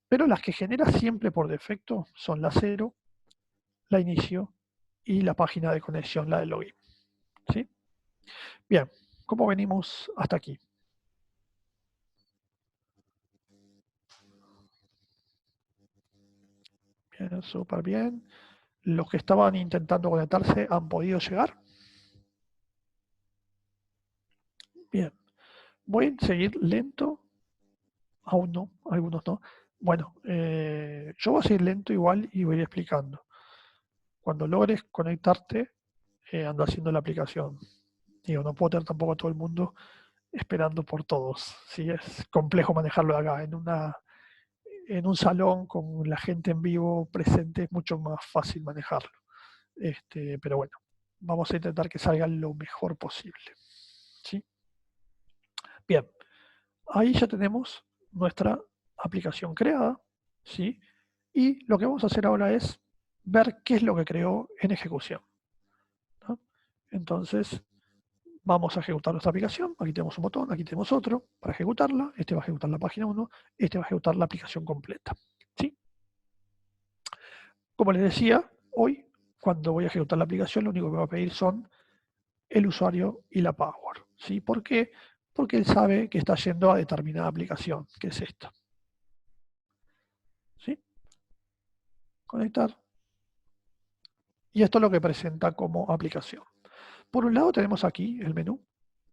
pero las que genera siempre por defecto son la 0, la inicio y la página de conexión, la de login. ¿Sí? Bien, ¿cómo venimos hasta aquí? Bien, súper bien. Los que estaban intentando conectarse han podido llegar. Bien, voy a seguir lento. Aún no, algunos no. Bueno, yo voy a seguir lento igual y voy a ir explicando. Cuando logres conectarte, anda haciendo la aplicación. Digo, no puedo tener tampoco a todo el mundo esperando por todos. ¿Sí? Es complejo manejarlo de acá. En un salón con la gente en vivo presente es mucho más fácil manejarlo. Pero bueno, vamos a intentar que salga lo mejor posible. ¿Sí? Bien, ahí ya tenemos nuestra aplicación creada. ¿Sí? Y lo que vamos a hacer ahora es ver qué es lo que creó en ejecución. ¿No? Entonces, vamos a ejecutar nuestra aplicación. Aquí tenemos un botón, aquí tenemos otro para ejecutarla. Este va a ejecutar la página 1, este va a ejecutar la aplicación completa. ¿Sí? Como les decía, hoy, cuando voy a ejecutar la aplicación, lo único que me va a pedir son el usuario y la password. ¿Sí? ¿Por qué? Porque él sabe que está yendo a determinada aplicación, que es esta. ¿Sí? Conectar. Y esto es lo que presenta como aplicación. Por un lado tenemos aquí el menú,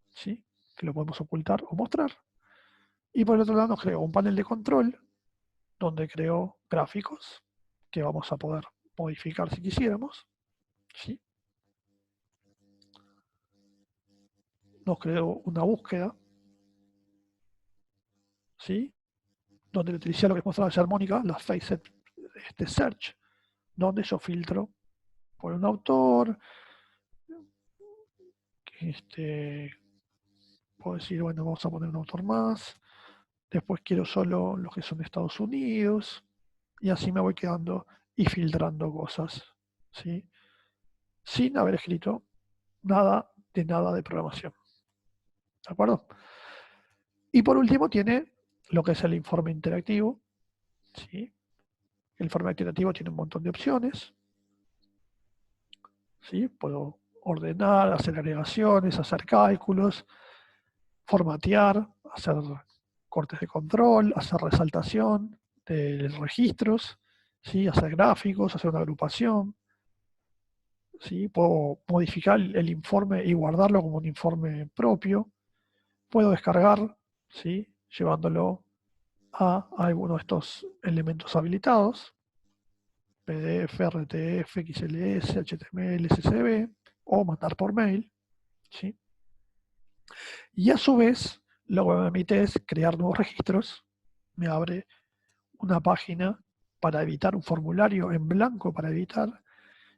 ¿sí? Que lo podemos ocultar o mostrar. Y por el otro lado nos creó un panel de control donde creó gráficos que vamos a poder modificar si quisiéramos. ¿Sí? Nos creó una búsqueda, ¿sí? Donde utilicé lo que mostraba ayer Mónica, la Facet Search, donde yo filtro por un autor, puedo decir, bueno, vamos a poner un autor más, después quiero solo los que son de Estados Unidos, y así me voy quedando y filtrando cosas, ¿sí? sin haber escrito nada de programación. ¿De acuerdo? Y por último tiene lo que es el informe interactivo. ¿Sí? El informe interactivo tiene un montón de opciones. ¿Sí? Puedo ordenar, hacer agregaciones, hacer cálculos, formatear, hacer cortes de control, hacer resaltación de registros, ¿sí? Hacer gráficos, hacer una agrupación. ¿Sí? Puedo modificar el informe y guardarlo como un informe propio. Puedo descargar, ¿sí? Llevándolo a alguno de estos elementos habilitados, PDF, RTF, XLS, HTML, CSV, o mandar por mail, ¿sí? Y a su vez, lo que me permite es crear nuevos registros, me abre una página para editar, un formulario en blanco para editar,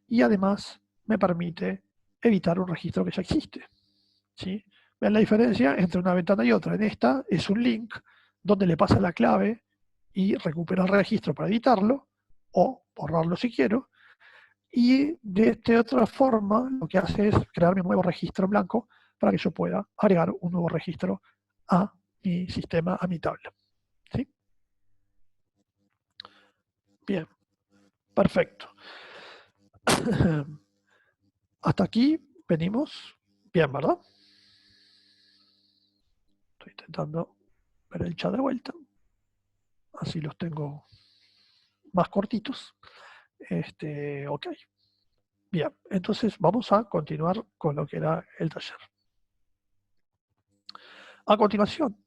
y además me permite editar un registro que ya existe, ¿sí? Vean la diferencia entre una ventana y otra. En esta es un link donde le pasa la clave y recupera el registro para editarlo, o borrarlo si quiero, y de esta otra forma lo que hace es crearme un nuevo registro en blanco para que yo pueda agregar un nuevo registro a mi sistema, a mi tabla. ¿Sí? Bien, perfecto. Hasta aquí venimos bien, ¿verdad? Estoy intentando ver el chat de vuelta. Así los tengo más cortitos. Ok. Bien, entonces vamos a continuar con lo que era el taller. A continuación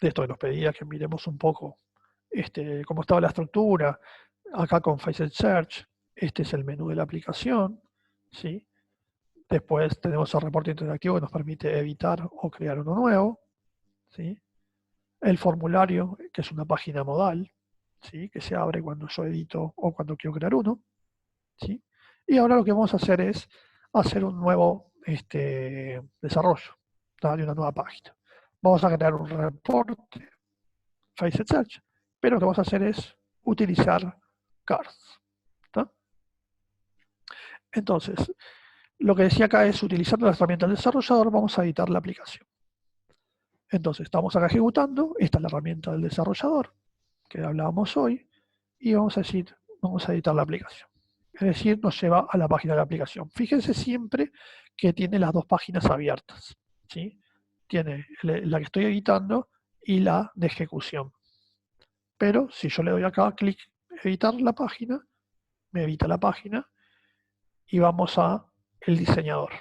de esto que nos pedía que miremos un poco cómo estaba la estructura, acá con Facet Search, este es el menú de la aplicación, ¿sí? Después tenemos el reporte interactivo que nos permite editar o crear uno nuevo, ¿sí? El formulario, que es una página modal, ¿sí? Que se abre cuando yo edito o cuando quiero crear uno, ¿sí? Y ahora lo que vamos a hacer es hacer un nuevo desarrollo, ¿tá? De una nueva página. Vamos a crear un reporte Facet Search, pero lo que vamos a hacer es utilizar cards. ¿Tá? Entonces, lo que decía acá es, utilizando la herramienta del desarrollador, vamos a editar la aplicación. Entonces, estamos acá ejecutando, esta es la herramienta del desarrollador, que hablábamos hoy, y vamos a decir, vamos a editar la aplicación. Es decir, nos lleva a la página de la aplicación. Fíjense siempre que tiene las dos páginas abiertas, ¿sí? Tiene la que estoy editando y la de ejecución. Pero si yo le doy acá clic editar la página, me edita la página y vamos a el diseñador,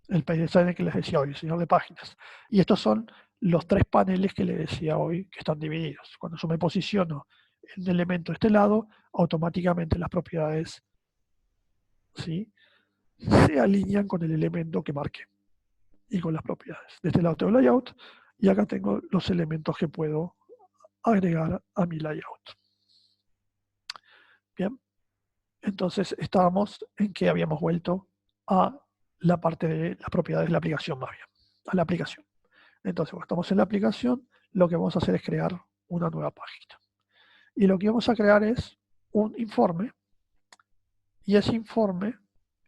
el page designer que les decía hoy, el diseñador de páginas. Y estos son los tres paneles que les decía hoy que están divididos. Cuando yo me posiciono en un elemento de este lado, automáticamente las propiedades, ¿sí?, se alinean con el elemento que marqué y con las propiedades. De este lado tengo layout y acá tengo los elementos que puedo agregar a mi layout. Bien. Entonces estábamos en que habíamos vuelto a la parte de las propiedades de la aplicación más bien, a la aplicación. Entonces, cuando estamos en la aplicación, lo que vamos a hacer es crear una nueva página. Y lo que vamos a crear es un informe, y ese informe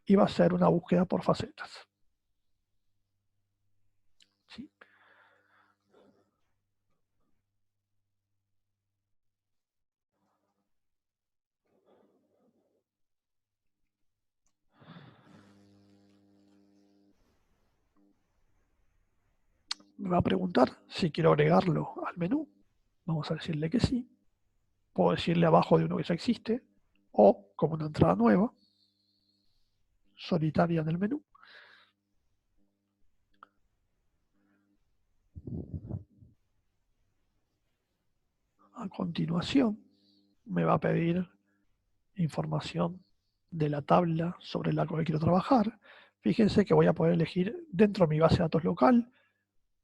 iba a ser una búsqueda por facetas. ¿Sí? Me va a preguntar si quiero agregarlo al menú. Vamos a decirle que sí. Puedo decirle abajo de uno que ya existe, o como una entrada nueva, solitaria en el menú. A continuación, me va a pedir información de la tabla sobre la cual quiero trabajar. Fíjense que voy a poder elegir dentro de mi base de datos local.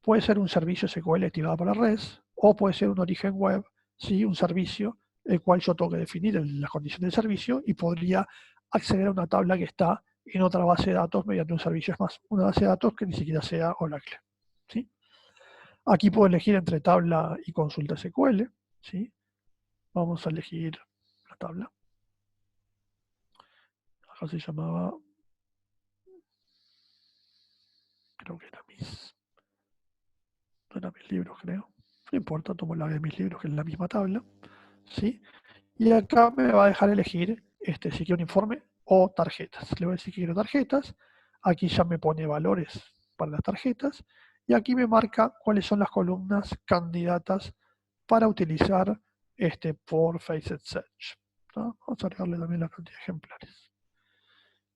Puede ser un servicio SQL activado para REST, o puede ser un origen web, ¿sí? Un servicio el cual yo tengo que definir las condiciones del servicio y podría acceder a una tabla que está en otra base de datos mediante un servicio. Es más, una base de datos que ni siquiera sea Oracle, ¿sí? Aquí puedo elegir entre tabla y consulta SQL, ¿sí? Vamos a elegir la tabla. Acá se llamaba mis libros, creo. No importa, tomo la de mis libros, que es la misma tabla. ¿Sí? Y acá me va a dejar elegir si quiero un informe o tarjetas. Le voy a decir que quiero tarjetas. Aquí ya me pone valores para las tarjetas. Y aquí me marca cuáles son las columnas candidatas para utilizar por Facet Search, ¿no? Vamos a agregarle también la cantidad de ejemplares.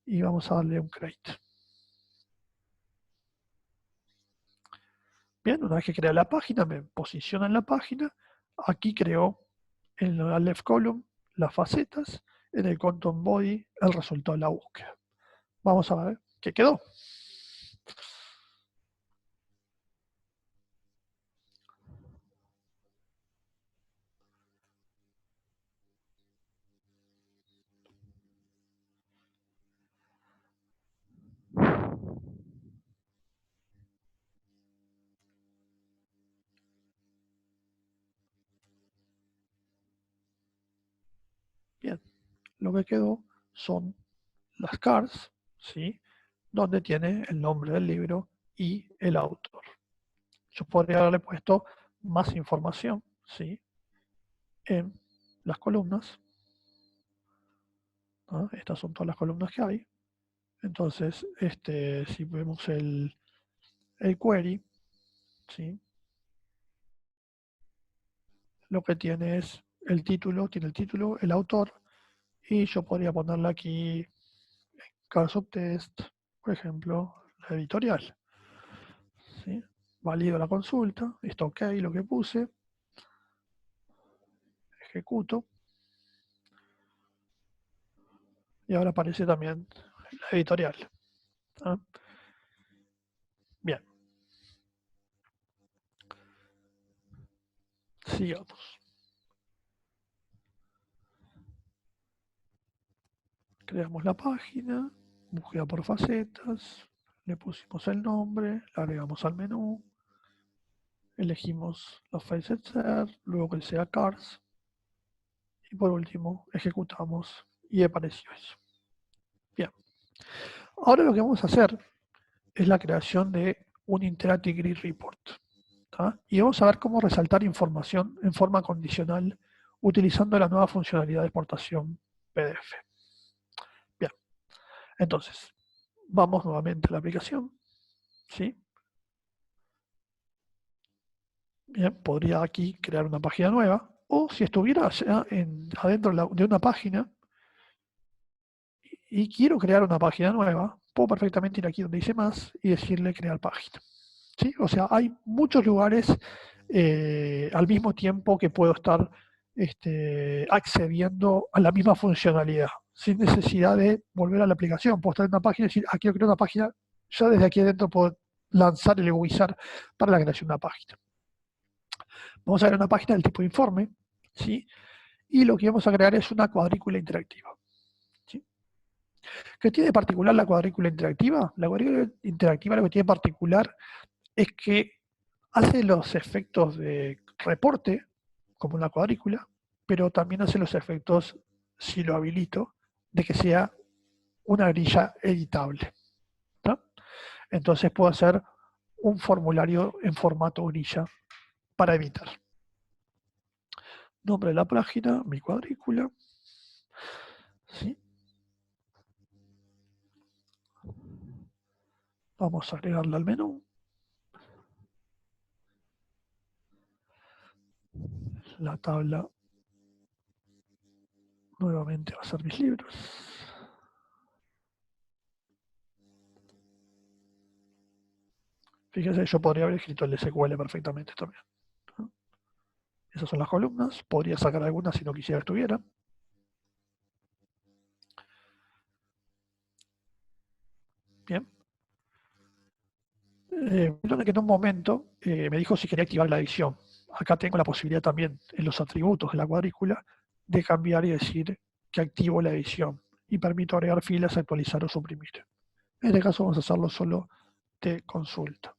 Y vamos a darle un create. Bien, una vez que crea la página, me posiciona en la página. Aquí creo en la left column las facetas, en el content body el resultado de la búsqueda. Vamos a ver qué quedó. Bien, lo que quedó son las cards, ¿sí? Donde tiene el nombre del libro y el autor. Yo podría haberle puesto más información, ¿sí? En las columnas, ¿no? Estas son todas las columnas que hay. Entonces, si vemos el query, ¿sí? Lo que tiene es tiene el título, el autor, y yo podría ponerle aquí Car Subtest, por ejemplo, la editorial. ¿Sí? Valido la consulta, está ok lo que puse, ejecuto, y ahora aparece también la editorial. ¿Ah? Bien, sigamos. Creamos la página, búsqueda por facetas, le pusimos el nombre, la agregamos al menú, elegimos los Facet Search, luego que sea Cars, y por último ejecutamos y apareció eso. Bien, ahora lo que vamos a hacer es la creación de un Interactive Grid Report. ¿tá? Y vamos a ver cómo resaltar información en forma condicional utilizando la nueva funcionalidad de exportación PDF. Bien, entonces, vamos nuevamente a la aplicación. ¿Sí? Bien, podría aquí crear una página nueva, o si estuviera ya adentro de una página y quiero crear una página nueva, puedo perfectamente ir aquí donde dice más y decirle crear página. ¿Sí? O sea, hay muchos lugares al mismo tiempo que puedo estar accediendo a la misma funcionalidad, sin necesidad de volver a la aplicación. Puedo estar en una página y decir, ah, quiero crear una página, ya desde aquí adentro puedo lanzar el wizard para la creación de una página. Vamos a ver una página del tipo informe, ¿sí? Y lo que vamos a crear es una cuadrícula interactiva. ¿Sí? ¿Qué tiene de particular la cuadrícula interactiva? La cuadrícula interactiva lo que tiene de particular es que hace los efectos de reporte, como una cuadrícula, pero también hace los efectos, si lo habilito, de que sea una grilla editable. ¿no? Entonces puedo hacer un formulario en formato grilla para editar. Nombre de la página, mi cuadrícula. ¿Sí? Vamos a agregarla al menú. La tabla nuevamente va a ser mis libros. Fíjese, yo podría haber escrito el SQL perfectamente también. ¿no? Esas son las columnas. Podría sacar algunas si no quisiera que estuvieran. Bien. Que en un momento me dijo si quería activar la edición. Acá tengo la posibilidad también en los atributos de la cuadrícula de cambiar y decir que activo la edición y permito agregar filas, actualizar o suprimir. En este caso vamos a hacerlo solo de consulta.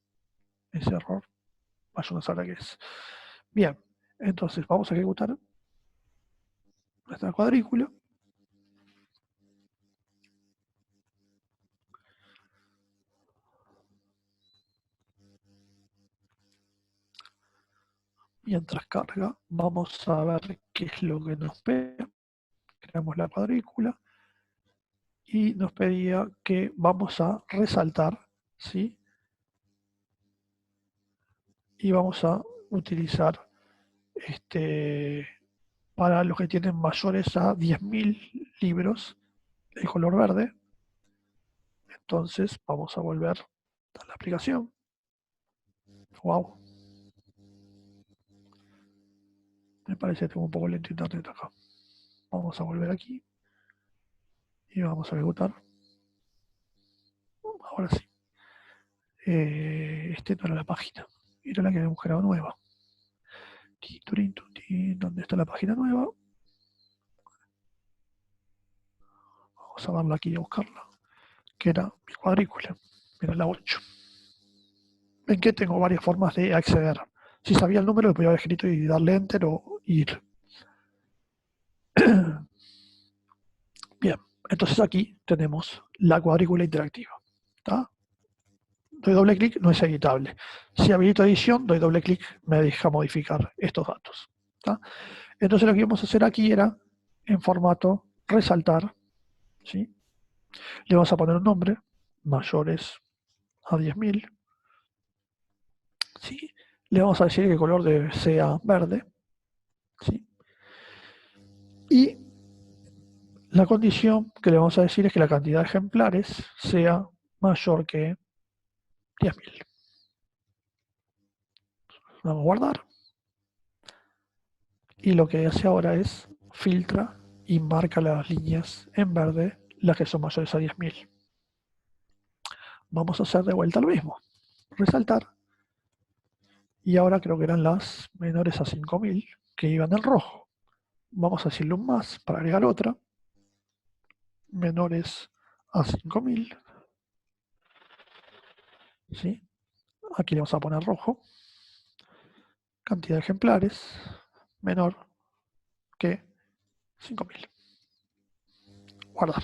Ese error, vaya a saber qué es. Bien, entonces vamos a ejecutar nuestra cuadrícula. Mientras carga, vamos a ver qué es lo que nos pide. Creamos la cuadrícula y nos pedía que vamos a resaltar, ¿sí? Y vamos a utilizar para los que tienen mayores a 10.000 libros el color verde. Entonces vamos a volver a la aplicación. Wow. Me parece que tengo un poco lento internet acá. Vamos a volver aquí y vamos a ejecutar. Ahora sí. No era la página, era la que habíamos creado nueva. ¿Dónde está la página nueva? Vamos a darla aquí a buscarla, que era mi cuadrícula, era la 8. Ven que tengo varias formas de acceder. Si sabía el número, lo podía haber escrito y darle enter o ir. Bien, entonces aquí tenemos la cuadrícula interactiva. ¿Está? Doy doble clic, no es editable. Si habilito edición, doy doble clic, me deja modificar estos datos. ¿Está? Entonces lo que íbamos a hacer aquí era, en formato resaltar, ¿sí? Le vamos a poner un nombre, mayores a 10.000, ¿sí? Le vamos a decir que el color sea verde, ¿sí? Y la condición que le vamos a decir es que la cantidad de ejemplares sea mayor que 10.000. Vamos a guardar. Y lo que hace ahora es filtra y marca las líneas en verde, las que son mayores a 10.000. Vamos a hacer de vuelta lo mismo. Resaltar. Y ahora creo que eran las menores a 5.000 que iban en rojo. Vamos a decirle un más para agregar otra. Menores a 5.000. ¿Sí? Aquí le vamos a poner rojo. Cantidad de ejemplares menor que 5.000. Guardar.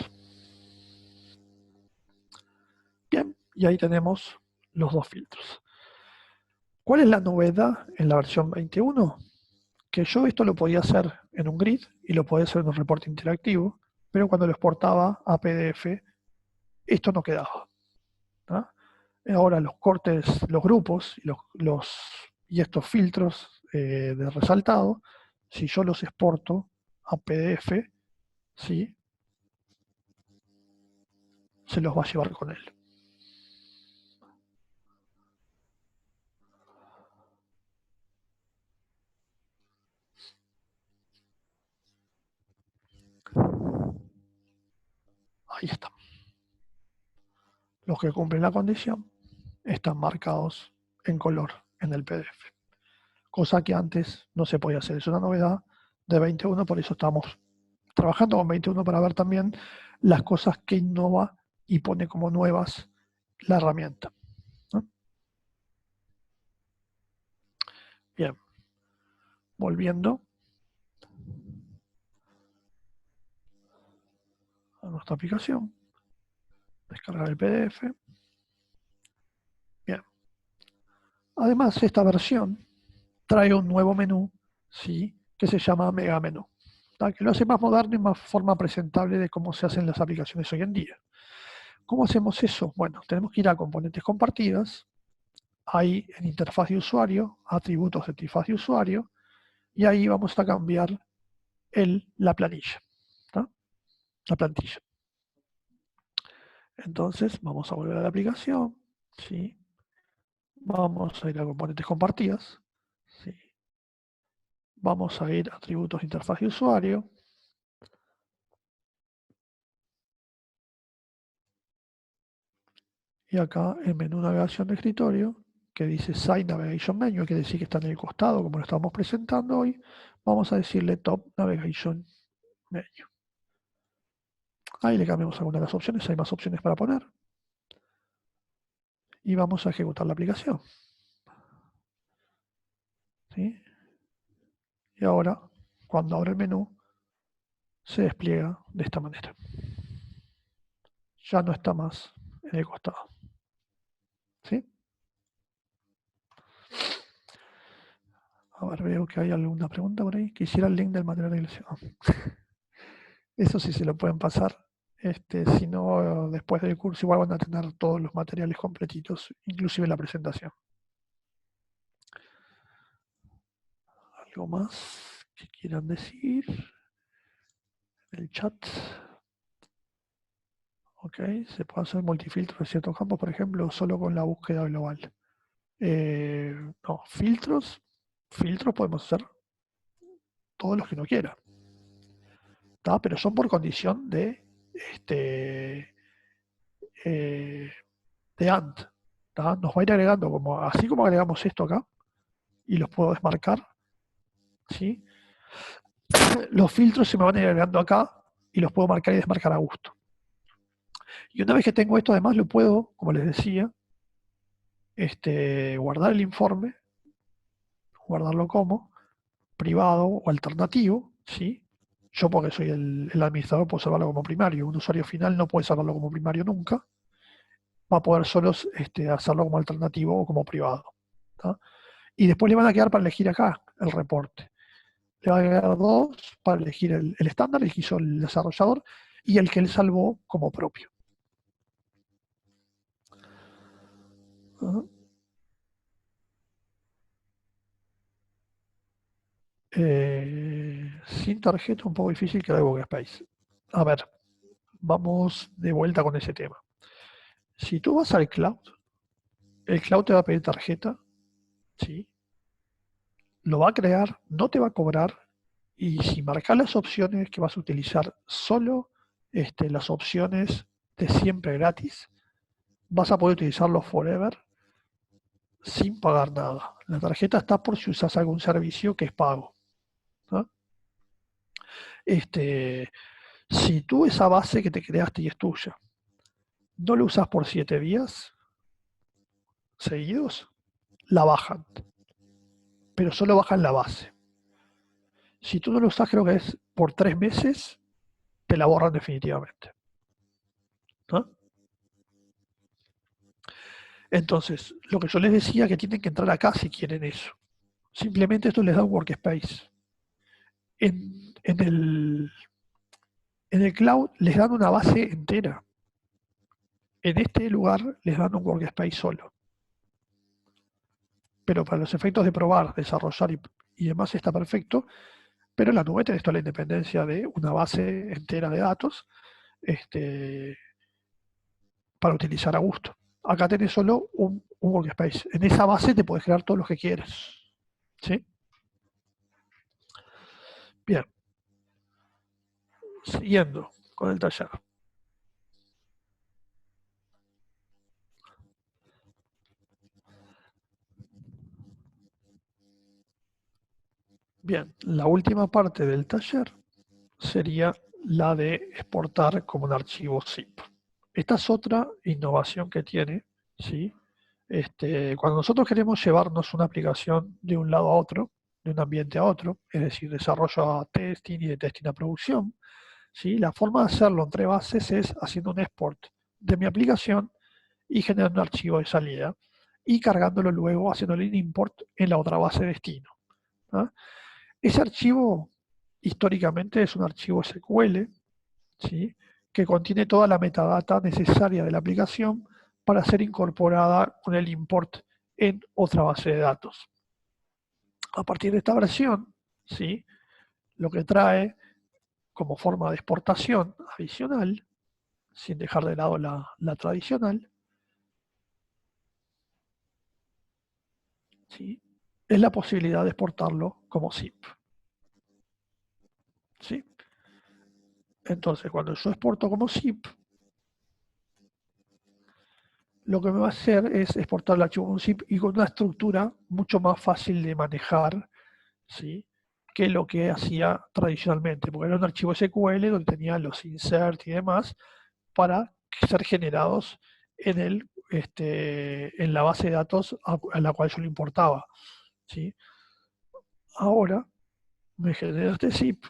Bien, y ahí tenemos los dos filtros. ¿Cuál es la novedad en la versión 21? Que yo esto lo podía hacer en un grid y lo podía hacer en un reporte interactivo, pero cuando lo exportaba a PDF, esto no quedaba. ¿Ah? Ahora los cortes, los grupos y estos filtros de resaltado, si yo los exporto a PDF, ¿sí? Se los va a llevar con él. Ahí está. Los que cumplen la condición están marcados en color en el PDF. Cosa que antes no se podía hacer. Es una novedad de 21, por eso estamos trabajando con 21 para ver también las cosas que innova y pone como nuevas la herramienta, ¿no? Bien, volviendo a nuestra aplicación, descargar el PDF. Bien, además esta versión trae un nuevo menú, ¿sí? Que se llama Mega Menú, ¿tá? Que lo hace más moderno y más forma presentable de cómo se hacen las aplicaciones hoy en día. ¿Cómo hacemos eso? Bueno, tenemos que ir a componentes compartidas, ahí en interfaz de usuario, atributos de interfaz de usuario, y ahí vamos a cambiar la planilla, ¿tá? La plantilla. Entonces vamos a volver a la aplicación, ¿sí? Vamos a ir a componentes compartidas, ¿sí? Vamos a ir a atributos de interfaz de usuario. Y acá en menú navegación de escritorio, que dice Site Navigation Menu, que decir que está en el costado, como lo estamos presentando hoy, vamos a decirle Top Navigation Menu. Ahí le cambiamos algunas de las opciones, hay más opciones para poner. Y vamos a ejecutar la aplicación. ¿Sí? Y ahora, cuando abre el menú, se despliega de esta manera. Ya no está más en el costado. ¿Sí? A ver, veo que hay alguna pregunta por ahí. Quisiera el link del material de ilustración. Eso sí se lo pueden pasar. Si no, después del curso igual van a tener todos los materiales completitos, inclusive la presentación. ¿Algo más que quieran decir? El chat. Ok, se puede hacer multifiltro de ciertos campos, por ejemplo, solo con la búsqueda global. No, filtros podemos hacer todos los que uno quiera. ¿Tá? Pero son por condición eh, de AND. ¿Tá? Nos va a ir agregando, así como agregamos esto acá, y los puedo desmarcar, ¿sí? Los filtros se me van a ir agregando acá y los puedo marcar y desmarcar a gusto. Y una vez que tengo esto, además lo puedo, como les decía, guardar el informe, guardarlo como privado o alternativo, ¿sí? Yo, porque soy el administrador, puedo salvarlo como primario. Un usuario final no puede salvarlo como primario nunca. Va a poder solo hacerlo como alternativo o como privado. ¿Tá? Y después le van a quedar para elegir acá el reporte. Le va a quedar dos para elegir el estándar, el que hizo el desarrollador, y el que él salvó como propio. ¿Ah? Sin tarjeta un poco difícil que de Workspace. A ver, vamos de vuelta con ese tema. Si tú vas al cloud, el cloud te va a pedir tarjeta, ¿sí? Lo va a crear, no te va a cobrar, y si marcas las opciones que vas a utilizar solo las opciones de siempre gratis, vas a poder utilizarlo forever sin pagar nada. La tarjeta está por si usas algún servicio que es pago. ¿No? Si tú esa base que te creaste y es tuya, no lo usas por 7 días seguidos, la bajan, pero solo bajan la base. Si tú no lo usas, creo que es por 3 meses, te la borran definitivamente. ¿No? Entonces, lo que yo les decía que tienen que entrar acá si quieren eso. Simplemente esto les da un workspace. En el cloud les dan una base entera. En este lugar les dan un workspace solo. Pero para los efectos de probar, desarrollar y demás está perfecto. Pero en la nube tenés toda la independencia de una base entera de datos para utilizar a gusto. Acá tenés solo un workspace. En esa base te puedes crear todos los que quieres. ¿Sí? Bien. Siguiendo con el taller. Bien, la última parte del taller sería la de exportar como un archivo zip. Esta es otra innovación que tiene, ¿sí? Cuando nosotros queremos llevarnos una aplicación de un lado a otro, de un ambiente a otro, es decir, desarrollo a testing y de testing a producción, ¿sí? La forma de hacerlo entre bases es haciendo un export de mi aplicación y generando un archivo de salida y cargándolo luego, haciéndole un import en la otra base de destino. ¿Ah? Ese archivo históricamente es un archivo SQL, ¿sí? Que contiene toda la metadata necesaria de la aplicación para ser incorporada con el import en otra base de datos. A partir de esta versión, ¿sí? Lo que trae como forma de exportación adicional, sin dejar de lado la tradicional, ¿sí? Es la posibilidad de exportarlo como zip. ¿Sí? Entonces, cuando yo exporto como zip, lo que me va a hacer es exportar el archivo un zip y con una estructura mucho más fácil de manejar, ¿sí? Que lo que hacía tradicionalmente, porque era un archivo SQL donde tenía los insert y demás para ser generados en la base de datos a la cual yo lo importaba, ¿sí? Ahora me genera este zip,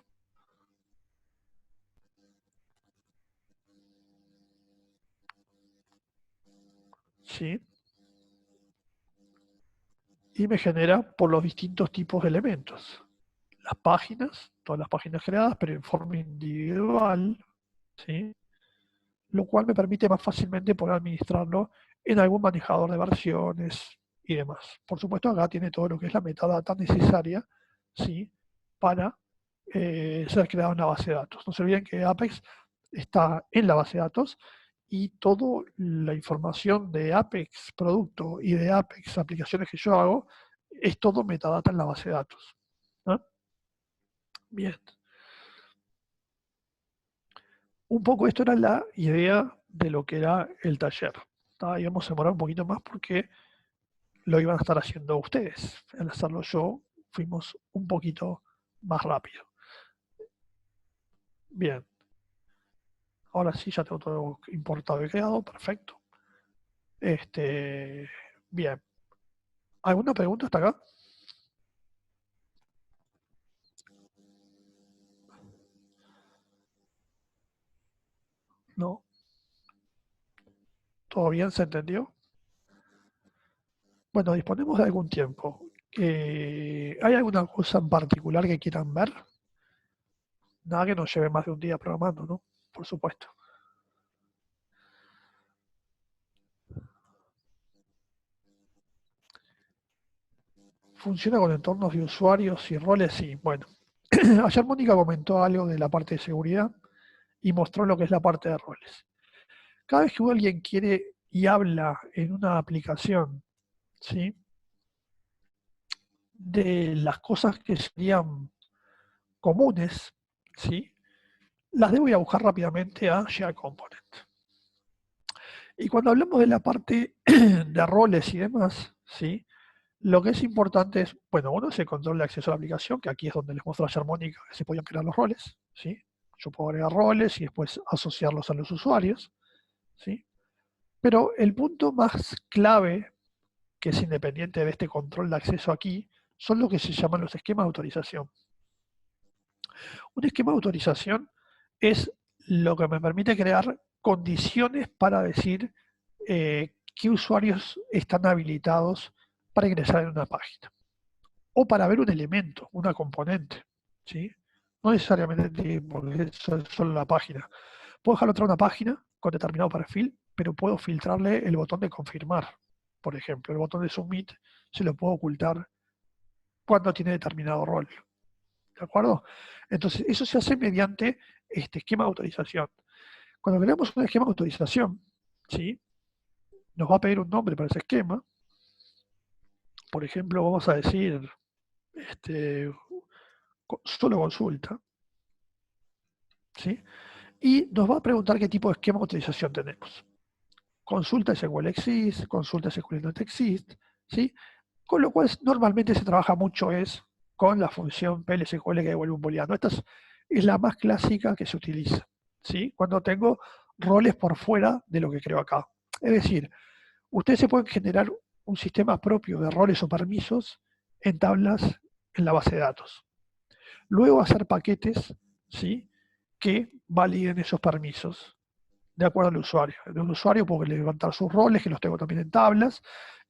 ¿sí? y me genera por los distintos tipos de elementos. Las páginas, todas las páginas creadas, pero en forma individual, ¿sí? Lo cual me permite más fácilmente poder administrarlo en algún manejador de versiones y demás. Por supuesto, acá tiene todo lo que es la metadata necesaria, ¿sí? Para ser creado en la base de datos. No se olviden que Apex está en la base de datos y toda la información de Apex producto y de Apex aplicaciones que yo hago es todo metadata en la base de datos, ¿no? Bien. Un poco esto era la idea de lo que era el taller. Íbamos a demorar un poquito más porque lo iban a estar haciendo ustedes. Al hacerlo yo, fuimos un poquito más rápido. Bien. Ahora sí, ya tengo todo importado y creado. Perfecto. Bien. ¿Alguna pregunta hasta acá? ¿No? ¿Todo bien? ¿Se entendió? Bueno, disponemos de algún tiempo. ¿Hay alguna cosa en particular que quieran ver? Nada que nos lleve más de un día programando, ¿no? Por supuesto. ¿Funciona con entornos de usuarios y roles? Sí. Bueno, ayer Mónica comentó algo de la parte de seguridad y mostró lo que es la parte de roles. Cada vez que alguien quiere y habla en una aplicación, ¿sí? De las cosas que serían comunes, ¿sí? Las debo ir a buscar rápidamente a Share Component. Y cuando hablamos de la parte de roles y demás, ¿sí? Lo que es importante es, bueno, uno es el control de acceso a la aplicación, que aquí es donde les mostró ayer Mónica que se podían crear los roles, ¿sí? Yo puedo agregar roles y después asociarlos a los usuarios, ¿sí? Pero el punto más clave, que es independiente de este control de acceso aquí, son lo que se llaman los esquemas de autorización. Un esquema de autorización es lo que me permite crear condiciones para decir qué usuarios están habilitados para ingresar en una página. O para ver un elemento, una componente, ¿sí? No necesariamente porque eso es solo la página. Puedo dejarlo entrar a una página con determinado perfil, pero puedo filtrarle el botón de confirmar. Por ejemplo, el botón de submit se lo puedo ocultar cuando tiene determinado rol. ¿De acuerdo? Entonces, eso se hace mediante este esquema de autorización. Cuando creamos un esquema de autorización, ¿sí? Nos va a pedir un nombre para ese esquema. Por ejemplo, vamos a decir solo consulta, ¿sí? Y nos va a preguntar qué tipo de esquema de autorización tenemos. Consulta SQL exist, consulta SQL not exist, ¿sí? Con lo cual normalmente se trabaja mucho es con la función PLSQL que devuelve un booleano. Esta es la más clásica que se utiliza, ¿sí? Cuando tengo roles por fuera de lo que creo acá. Es decir, ustedes se pueden generar un sistema propio de roles o permisos en tablas en la base de datos. Luego hacer paquetes, ¿sí? Que validen esos permisos de acuerdo al usuario. De un usuario puedo levantar sus roles, que los tengo también en tablas,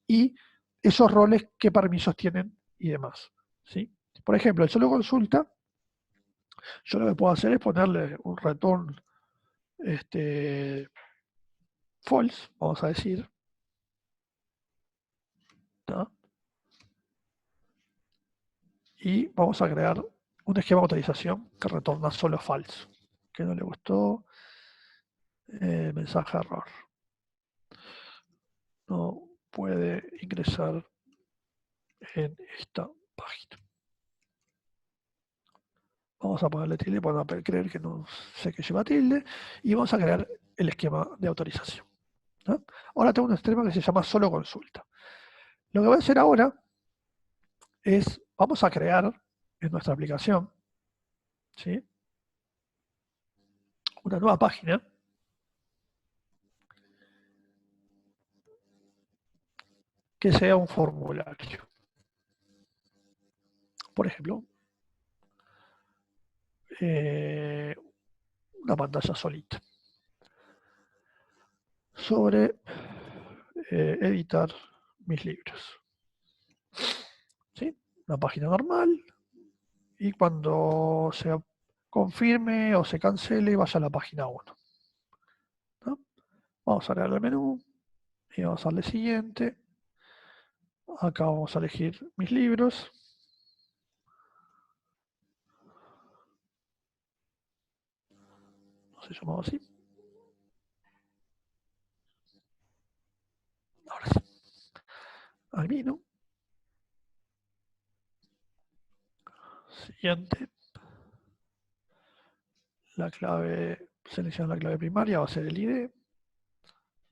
y esos roles, qué permisos tienen y demás, ¿sí? Por ejemplo, el solo consulta, yo lo que puedo hacer es ponerle un return false, vamos a decir, ¿no? Y vamos a crear un esquema de autorización que retorna solo false. Que no le gustó, mensaje error. No puede ingresar en esta página. Vamos a ponerle tilde para no creer que no sé que lleva tilde. Y vamos a crear el esquema de autorización, ¿no? Ahora tengo un esquema que se llama solo consulta. Lo que voy a hacer ahora es, vamos a crear en nuestra aplicación, ¿sí? Una nueva página que sea un formulario. Por ejemplo, una pantalla solita. Sobre editar mis libros. una página normal, y cuando se confirme o se cancele, vaya a la página 1. ¿No? Vamos a agregar el menú y vamos a darle siguiente. Acá vamos a elegir mis libros. No se llamaba así. Ahora sí. Al menú. Siguiente. La clave, selecciona la clave primaria, va a ser el ID.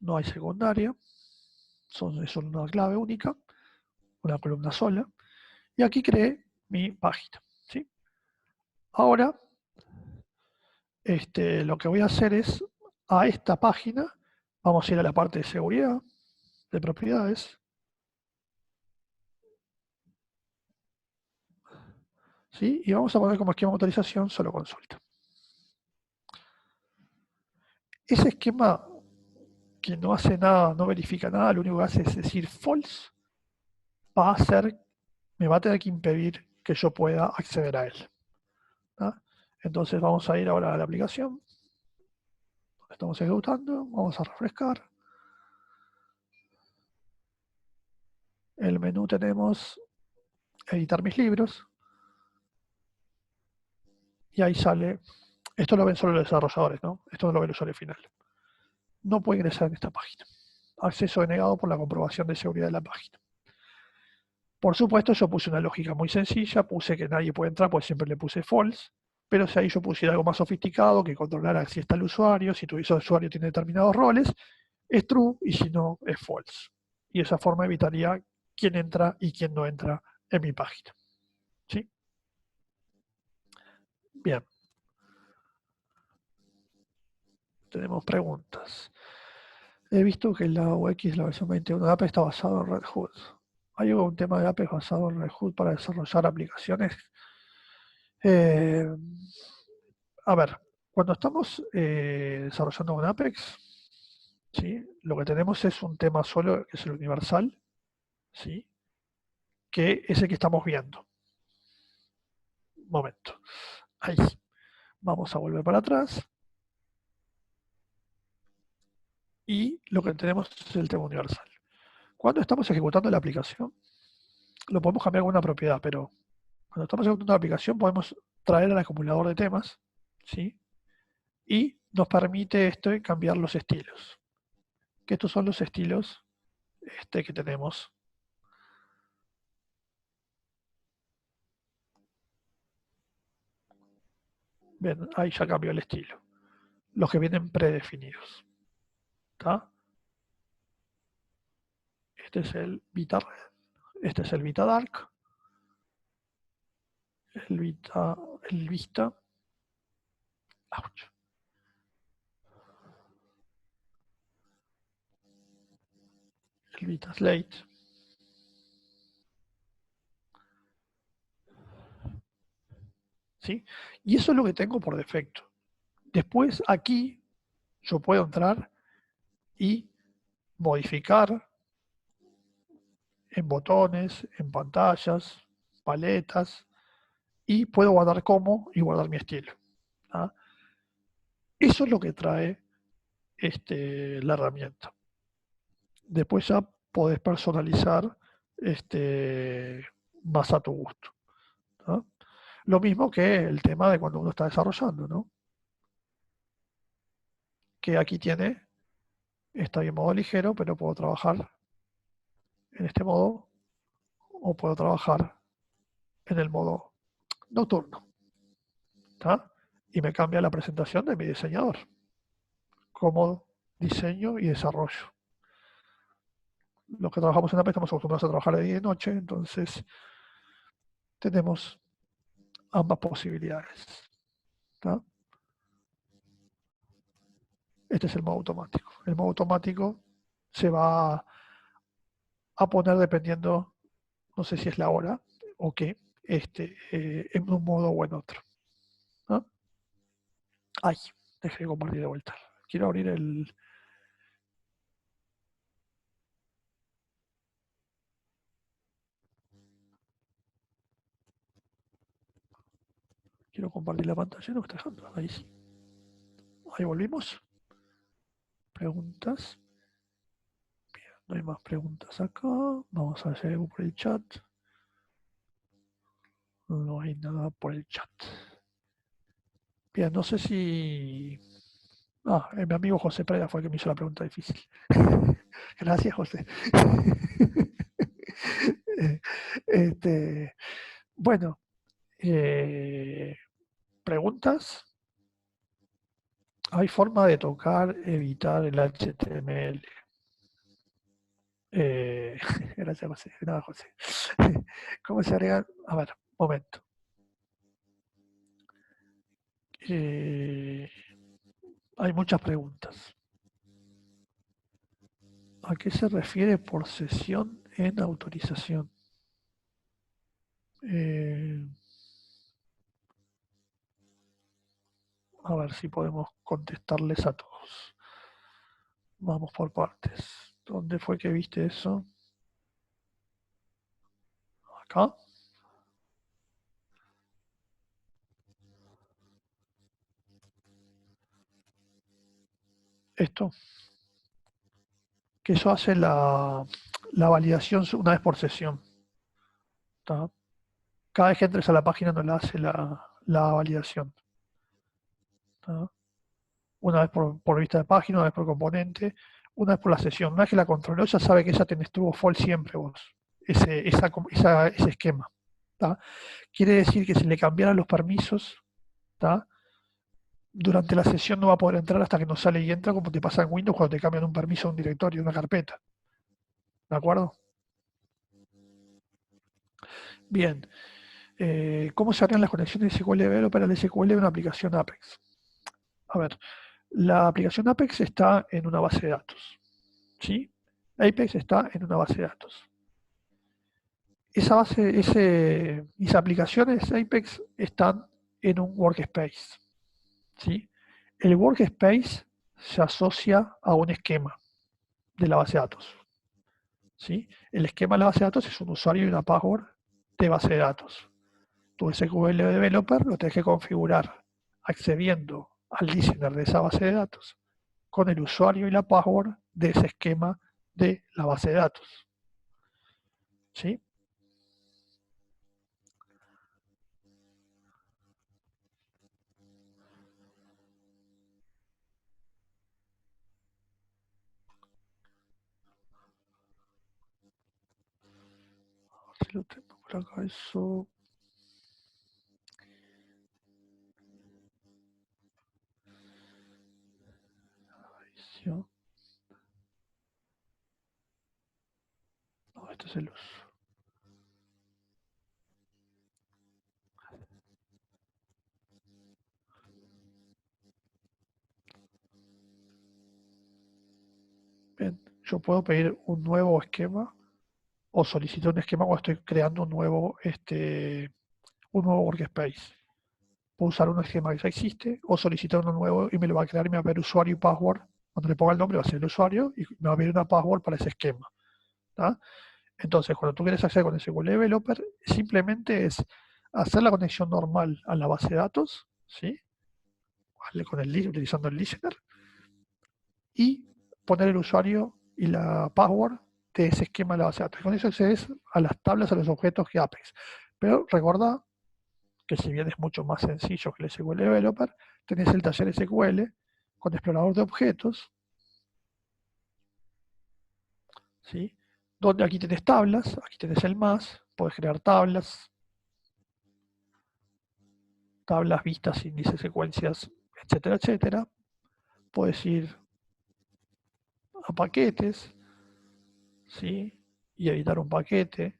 No hay secundaria. Es solo una clave única, una columna sola. Y aquí creé mi página. ¿Sí? Ahora, lo que voy a hacer es, a esta página, vamos a ir a la parte de seguridad, de propiedades. ¿Sí? Y vamos a poner como esquema de autorización solo consulta. Ese esquema que no hace nada, no verifica nada, lo único que hace es decir false, me va a tener que impedir que yo pueda acceder a él. ¿No? Entonces vamos a ir ahora a la aplicación. Estamos ejecutando, vamos a refrescar. En el menú tenemos editar mis libros. Y ahí sale, esto lo ven solo los desarrolladores, ¿no? Esto no lo ve el usuario final. No puede ingresar en esta página. Acceso denegado por la comprobación de seguridad de la página. Por supuesto, yo puse una lógica muy sencilla, puse que nadie puede entrar, pues siempre le puse false, pero si ahí yo pusiera algo más sofisticado, que controlara si está el usuario, si tu usuario tiene determinados roles, es true, y si no, es false. Y de esa forma evitaría quién entra y quién no entra en mi página. ¿Sí? Bien. Tenemos preguntas. He visto que la UX, la versión 21 de Apex está basado en Red Hood. ¿Hay algún tema de Apex basado en Red Hood para desarrollar aplicaciones? Eh, a ver, cuando estamos desarrollando con Apex, ¿sí? Lo que tenemos es un tema solo, que es el universal, ¿sí? Que es el que estamos viendo. Un momento. Ahí. Vamos a volver para atrás. Y lo que tenemos es el tema universal. Cuando estamos ejecutando la aplicación, lo podemos cambiar con una propiedad, pero cuando estamos ejecutando la aplicación podemos traer al acumulador de temas, ¿sí? Y nos permite esto cambiar los estilos. Que estos son los estilos que tenemos. Bien, ahí ya cambió el estilo. Los que vienen predefinidos. ¿Está? Este es el Vita Red. Este es el Vita Dark. El Vista. Ouch. El Vita Slate. ¿Sí? Y eso es lo que tengo por defecto. Después aquí yo puedo entrar y modificar en botones, en pantallas, paletas, y puedo guardar como y guardar mi estilo. ¿Ah? Eso es lo que trae la herramienta. Después ya podés personalizar más a tu gusto. ¿Ah? Lo mismo que el tema de cuando uno está desarrollando, ¿no? Que aquí está en modo ligero, pero puedo trabajar en este modo o puedo trabajar en el modo nocturno. ¿Tá? Y me cambia la presentación de mi diseñador como diseño y desarrollo. Los que trabajamos en Apex estamos acostumbrados a trabajar de día y noche, entonces tenemos ambas posibilidades. ¿Tá? Este es el modo automático. El modo automático se va a poner dependiendo, no sé si es la hora o qué, en un modo o en otro. ¿No? Ay, dejé de compartir de vuelta. Quiero abrir el... Quiero compartir la pantalla, no me está dejando. Ahí sí. Ahí volvimos. Preguntas. Bien, no hay más preguntas acá. Vamos a ver si hay algo por el chat. No hay nada por el chat. Bien, no sé si... mi amigo José Pereira fue el que me hizo la pregunta difícil. Gracias, José. Este, bueno, preguntas. ¿Hay forma de tocar, evitar el HTML? Gracias, José. De nada, José. ¿Cómo se agrega? A ver, momento. Hay muchas preguntas. ¿A qué se refiere por sesión en autorización? A ver si podemos contestarles a todos. Vamos por partes. ¿Dónde fue que viste eso? ¿Acá? Esto. Que eso hace la validación una vez por sesión. ¿Tá? Cada vez que entres a la página no la hace la validación. ¿Tá? Una vez por vista de página, una vez por componente, una vez por la sesión. Una vez que la controló, ya sabe que esa tenés true o false siempre vos, ese esquema. ¿Tá? Quiere decir que si le cambiaran los permisos, ¿tá? Durante la sesión no va a poder entrar hasta que no sale y entra, como te pasa en Windows cuando te cambian un permiso a un directorio, una carpeta. ¿De acuerdo? Bien. ¿Cómo se harían las conexiones de SQL Developer al SQL de una aplicación Apex? A ver, la aplicación Apex está en una base de datos. ¿Sí? Apex está en una base de datos. Esas aplicaciones Apex están en un workspace. ¿Sí? El workspace se asocia a un esquema de la base de datos. ¿Sí? El esquema de la base de datos es un usuario y una password de base de datos. Tu SQL Developer lo tienes que configurar accediendo al listener de esa base de datos con el usuario y la password de ese esquema de la base de datos. ¿Sí? Si lo tengo por acá, eso. No, este es el uso. Bien, yo puedo pedir un nuevo esquema o solicitar un esquema cuando estoy creando un nuevo workspace. Puedo usar un esquema que ya existe o solicitar uno nuevo y me lo va a crear y me va a ver usuario y password. Cuando le ponga el nombre va a ser el usuario y me va a ver una password para ese esquema. ¿Tá? Entonces, cuando tú quieres acceder con el SQL Developer, simplemente es hacer la conexión normal a la base de datos, ¿sí? Utilizando el listener, y poner el usuario y la password de ese esquema de la base de datos. Y con eso accedes a las tablas, a los objetos que Apex. Pero recuerda que si bien es mucho más sencillo que el SQL Developer, tenés el taller SQL con explorador de objetos, ¿sí? Donde aquí tenés tablas, aquí tenés el más, podés crear tablas, vistas, índices, secuencias, etcétera, etcétera. Puedes ir a paquetes, ¿sí? Y editar un paquete,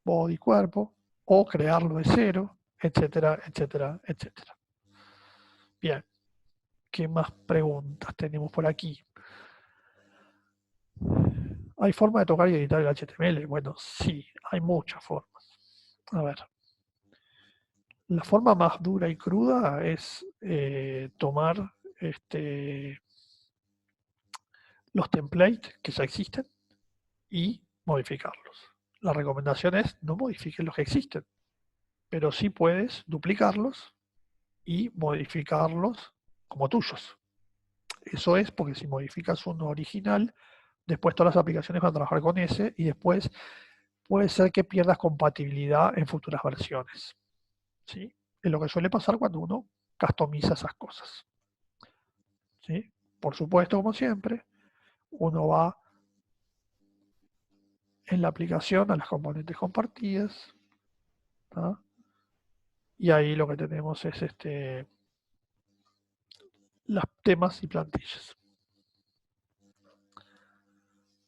body, cuerpo, o crearlo de cero, etcétera, etcétera, etcétera. Bien, ¿qué más preguntas tenemos por aquí? ¿Hay forma de tocar y editar el HTML? Bueno, sí, hay muchas formas. A ver, la forma más dura y cruda es tomar los templates que ya existen y modificarlos. La recomendación es no modifiquen los que existen. pero sí puedes duplicarlos y modificarlos como tuyos. Eso es porque si modificas uno original, después todas las aplicaciones van a trabajar con ese y después puede ser que pierdas compatibilidad en futuras versiones. ¿Sí? Es lo que suele pasar cuando uno customiza esas cosas. ¿Sí? Por supuesto, como siempre, uno va en la aplicación a las componentes compartidas, ¿tá? Y ahí lo que tenemos es las temas y plantillas.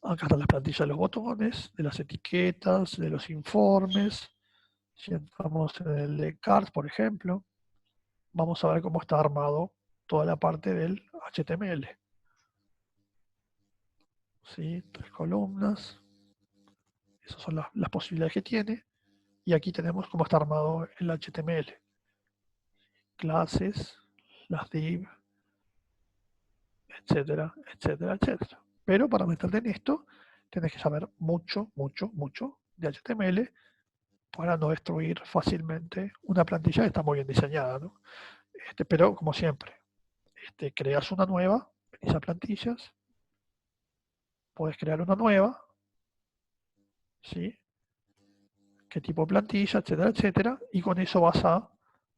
Acá están las plantillas de los botones, de las etiquetas, de los informes. Si entramos en el de cards, por ejemplo, vamos a ver cómo está armado toda la parte del HTML. ¿Sí? 3 columnas. Esas son las posibilidades que tiene. Y aquí tenemos cómo está armado el HTML. Clases, las div, etcétera, etcétera, etcétera. Pero para meterte en esto, tenés que saber mucho, mucho, mucho de HTML para no destruir fácilmente una plantilla que está muy bien diseñada, ¿no? Pero como siempre, creas una nueva, venís a plantillas, puedes crear una nueva, ¿sí? ¿Qué tipo de plantilla, etcétera, etcétera? Y con eso vas a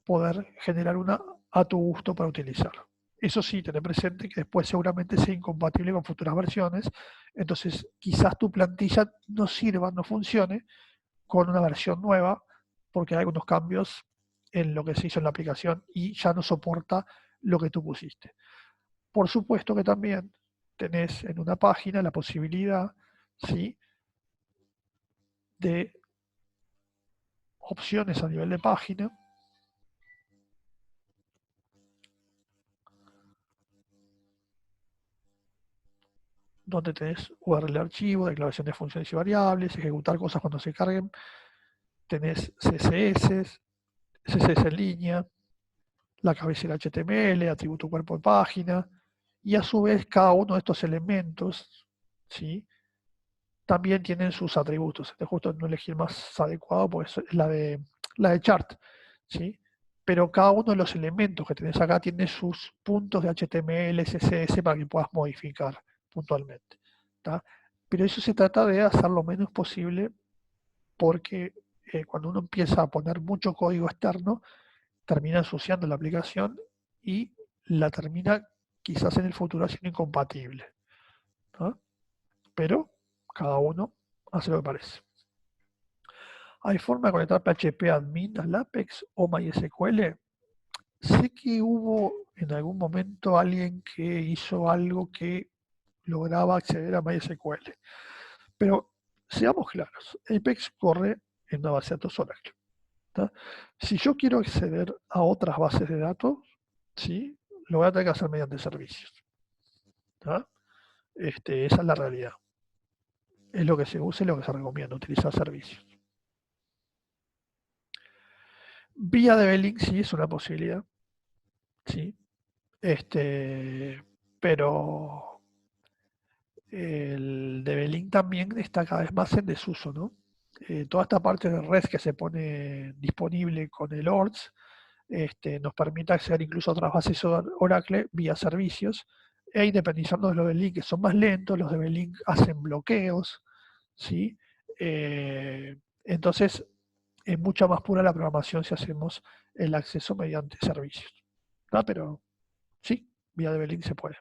poder generar una a tu gusto para utilizar. Eso sí, tener presente que después seguramente sea incompatible con futuras versiones, entonces quizás tu plantilla no sirva, no funcione con una versión nueva, porque hay algunos cambios en lo que se hizo en la aplicación y ya no soporta lo que tú pusiste. Por supuesto que también tenés en una página la posibilidad, ¿sí?, de opciones a nivel de página, donde tenés URL de archivo, declaración de funciones y variables, ejecutar cosas cuando se carguen, tenés CSS en línea, la cabecera HTML, atributo cuerpo de página, y a su vez cada uno de estos elementos, ¿sí?, también tienen sus atributos. Justo no elegí el más adecuado, pues es la de chart, ¿sí? Pero cada uno de los elementos que tenés acá tiene sus puntos de HTML, CSS para que puedas modificar puntualmente, ¿tá? Pero eso se trata de hacer lo menos posible porque cuando uno empieza a poner mucho código externo, termina ensuciando la aplicación y la termina quizás en el futuro siendo incompatible, ¿tá? Pero cada uno hace lo que parece. ¿Hay forma de conectar PHP Admin al Apex o MySQL? Sé que hubo en algún momento alguien que hizo algo que lograba acceder a MySQL. Pero seamos claros, Apex corre en una base de datos Oracle, ¿tá? Si yo quiero acceder a otras bases de datos, ¿sí?, lo voy a tener que hacer mediante servicios, ¿tá? Esa es la realidad. Es lo que se usa y lo que se recomienda, utilizar servicios. Vía DB-Link sí es una posibilidad, sí. Pero el DB-Link también está cada vez más en desuso, ¿no? Toda esta parte de red que se pone disponible con el ORDS nos permite acceder incluso a otras bases Oracle vía servicios e independizando de los DB-Link que son más lentos, los DB-Link hacen bloqueos, ¿sí? Entonces es mucho más pura la programación si hacemos el acceso mediante servicios, ¿tá? Pero sí, vía DB-Link se puede.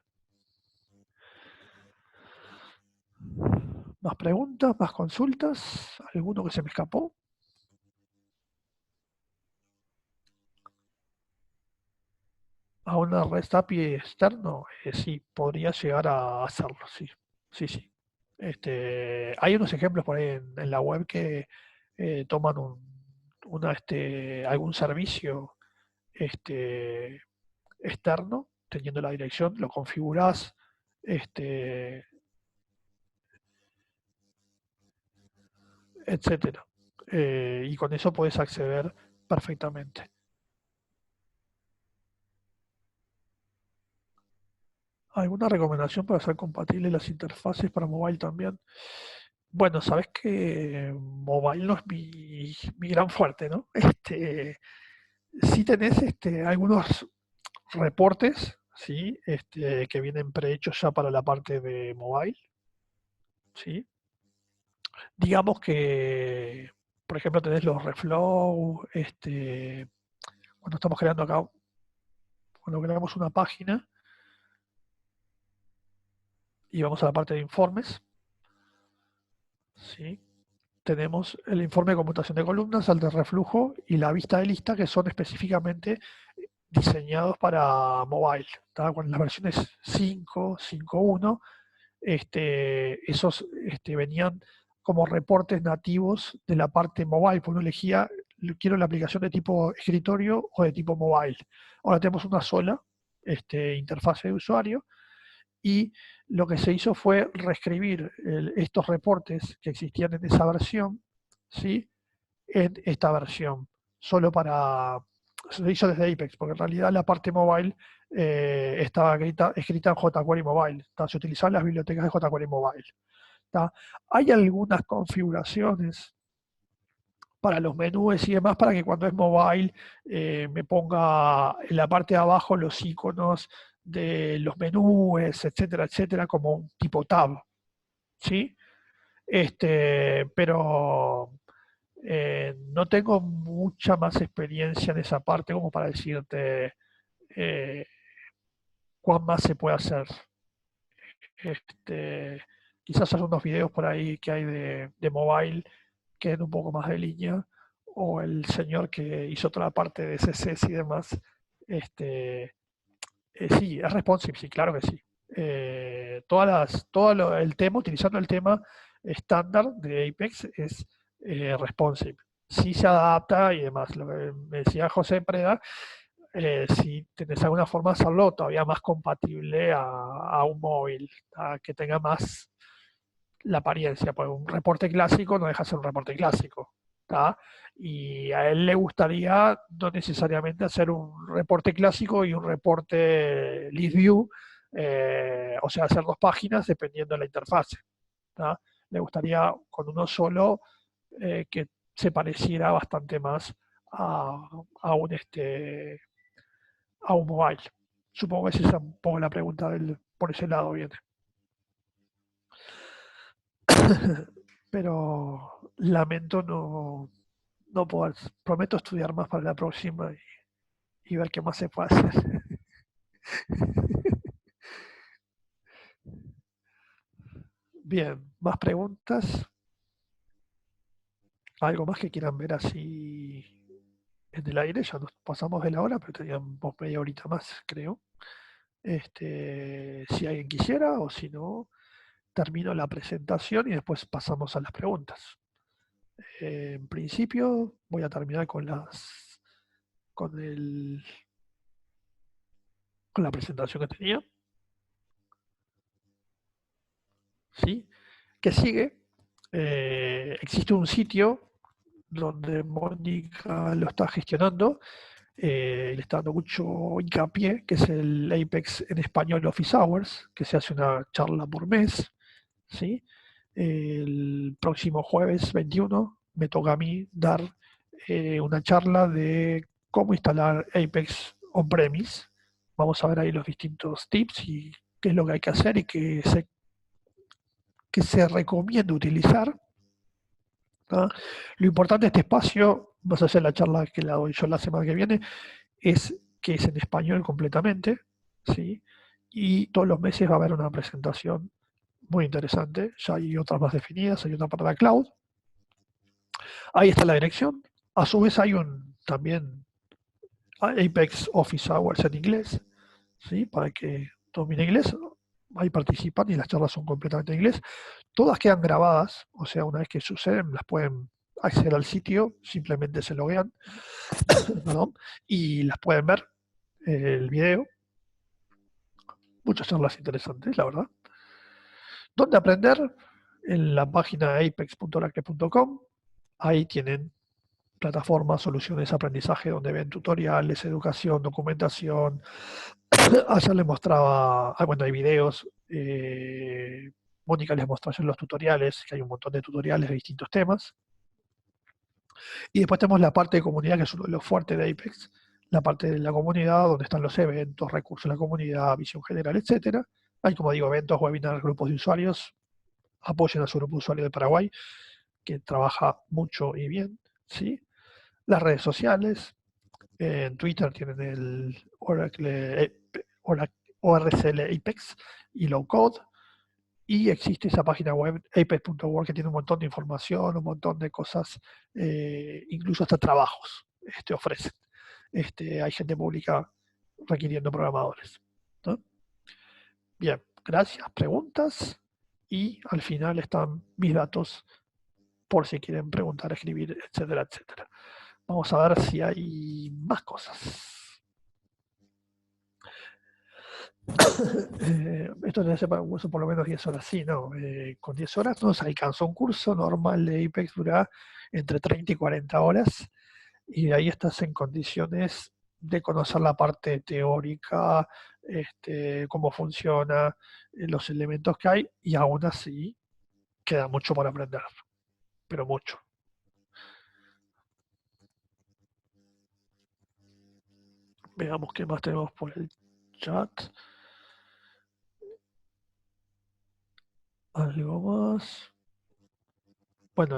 ¿Más preguntas? ¿Más consultas? ¿Alguno que se me escapó? ¿A una REST API externo? Sí, podría llegar a hacerlo, sí. Sí, sí. Hay unos ejemplos por ahí en la web que toman algún servicio externo, teniendo la dirección, lo configurás, etcétera. Y con eso puedes acceder perfectamente. ¿Alguna recomendación para hacer compatibles las interfaces para mobile también? Bueno, sabes que mobile no es mi gran fuerte, ¿no? Sí tenés algunos reportes, ¿sí? Que vienen prehechos ya para la parte de mobile, ¿sí? Digamos que, por ejemplo, tenés los reflow, cuando estamos creando acá, cuando creamos una página y vamos a la parte de informes, ¿sí? Tenemos el informe de computación de columnas, el de reflujo y la vista de lista, que son específicamente diseñados para mobile. ¿Tá? Con las versiones 5, 5.1, esos venían como reportes nativos de la parte mobile, porque uno elegía, quiero la aplicación de tipo escritorio o de tipo mobile. Ahora tenemos una sola interfase de usuario, y lo que se hizo fue reescribir estos reportes que existían en esa versión, ¿sí? En esta versión, solo para... Se hizo desde Apex, porque en realidad la parte mobile estaba escrita en jQuery Mobile. Se utilizaban las bibliotecas de jQuery Mobile. ¿Tá? Hay algunas configuraciones para los menús y demás, para que cuando es mobile me ponga en la parte de abajo los iconos de los menús, etcétera, etcétera, como un tipo tab, ¿sí? Pero no tengo mucha más experiencia en esa parte como para decirte eh, cuán más se puede hacer. Este, Quizás algunos videos por ahí que hay de mobile queden un poco más de línea, o el señor que hizo toda la parte de CSS y demás, sí, es responsive, sí, claro que sí. El tema, utilizando el tema estándar de Apex, es responsive. Sí se adapta y demás. Lo que me decía José Preda, si tenés alguna forma de hacerlo todavía más compatible a un móvil, a que tenga más la apariencia, pues un reporte clásico no deja de ser un reporte clásico. ¿Tá? Y a él le gustaría no necesariamente hacer un reporte clásico y un reporte lead view, o sea, hacer dos páginas dependiendo de la interfase. ¿Tá? Le gustaría con uno solo que se pareciera bastante más a, a un, a un mobile. Supongo que esa es un poco la pregunta por ese lado viene. Pero lamento no poder, prometo estudiar más para la próxima y ver qué más se puede hacer. Bien, más preguntas. ¿Algo más que quieran ver así en el aire? Ya nos pasamos de la hora, pero teníamos media horita más, creo. Si alguien quisiera, o si no, termino la presentación y después pasamos a las preguntas. En principio voy a terminar con con la presentación que tenía. ¿Sí? ¿Qué sigue? Existe un sitio donde Mónica lo está gestionando, le está dando mucho hincapié, que es el Apex en español Office Hours, que se hace una charla por mes, ¿sí? El próximo jueves 21 me toca a mí dar una charla de cómo instalar Apex on-premise. Vamos a ver ahí los distintos tips y qué es lo que hay que hacer y que se recomienda utilizar. ¿Tá? Lo importante de este espacio, vas a hacer la charla que la doy yo la semana que viene, es que es en español completamente, ¿sí? Y todos los meses va a haber una presentación muy interesante. Ya hay otras más definidas, hay otra para la cloud. Ahí está la dirección. A su vez hay también Apex Office Hours en inglés, ¿sí? Para que domine inglés. Ahí participan y las charlas son completamente en inglés. Todas quedan grabadas, o sea, una vez que suceden, las pueden acceder al sitio, simplemente se loguean, perdón, y las pueden ver, el video. Muchas charlas interesantes, la verdad. ¿Dónde aprender? En la página apex.oracle.com. Ahí tienen plataformas, soluciones, aprendizaje, donde ven tutoriales, educación, documentación. Ayer les mostraba, bueno, hay videos Mónica les mostró ayer los tutoriales, que hay un montón de tutoriales de distintos temas. Y después tenemos la parte de comunidad, que es uno de los fuertes de Apex, la parte de la comunidad, donde están los eventos, recursos de la comunidad, visión general, etcétera. Hay, como digo, eventos, webinars, grupos de usuarios. Apoyen a su grupo de usuarios de Paraguay, que trabaja mucho y bien, ¿sí? Las redes sociales, en Twitter tienen el ORCL Apex y Low Code, y existe esa página web apex.org que tiene un montón de información, un montón de cosas, incluso hasta trabajos ofrecen. Hay gente pública requiriendo programadores, ¿no? Bien, gracias. Preguntas, y al final están mis datos por si quieren preguntar, escribir, etcétera, etcétera. Vamos a ver si hay más cosas. Esto debe ser para un curso por lo menos 10 horas, sí, ¿no? Con 10 horas no se alcanza. Un curso normal de Apex dura entre 30 y 40 horas, y ahí estás en condiciones de conocer la parte teórica, cómo funciona, los elementos que hay, y aún así queda mucho por aprender, pero mucho. Veamos qué más tenemos por el chat. Algo más. Bueno,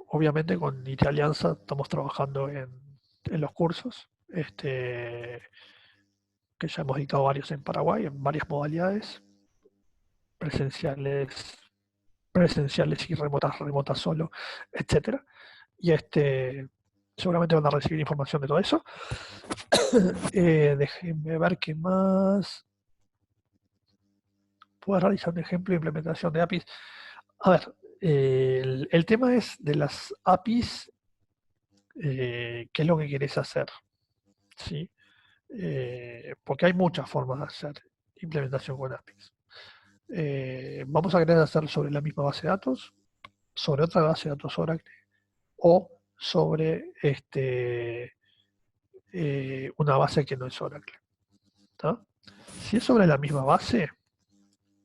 obviamente con IT Alianza estamos trabajando en los cursos, que ya hemos dictado varios en Paraguay, en varias modalidades, presenciales, presenciales y remotas, remotas solo, etcétera. Y seguramente van a recibir información de todo eso. Déjenme ver qué más. Puedo realizar un ejemplo de implementación de APIs. A ver, el tema es de las APIs, qué es lo que querés hacer, ¿sí? Porque hay muchas formas de hacer implementación con APIs. Vamos a querer hacer sobre la misma base de datos, sobre otra base de datos Oracle, o sobre una base que no es Oracle, ¿tá? Si es sobre la misma base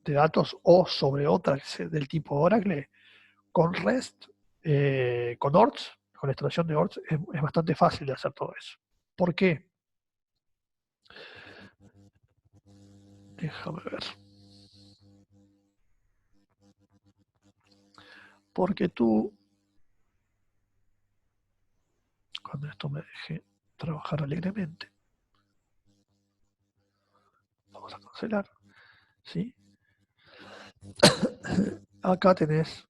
de datos o sobre otra del tipo Oracle, con REST, con ORTS, con la extracción de ORTS, es bastante fácil de hacer todo eso. ¿Por qué? Déjame ver. Porque tú, cuando esto me deje trabajar alegremente, vamos a cancelar, ¿sí? Acá tenés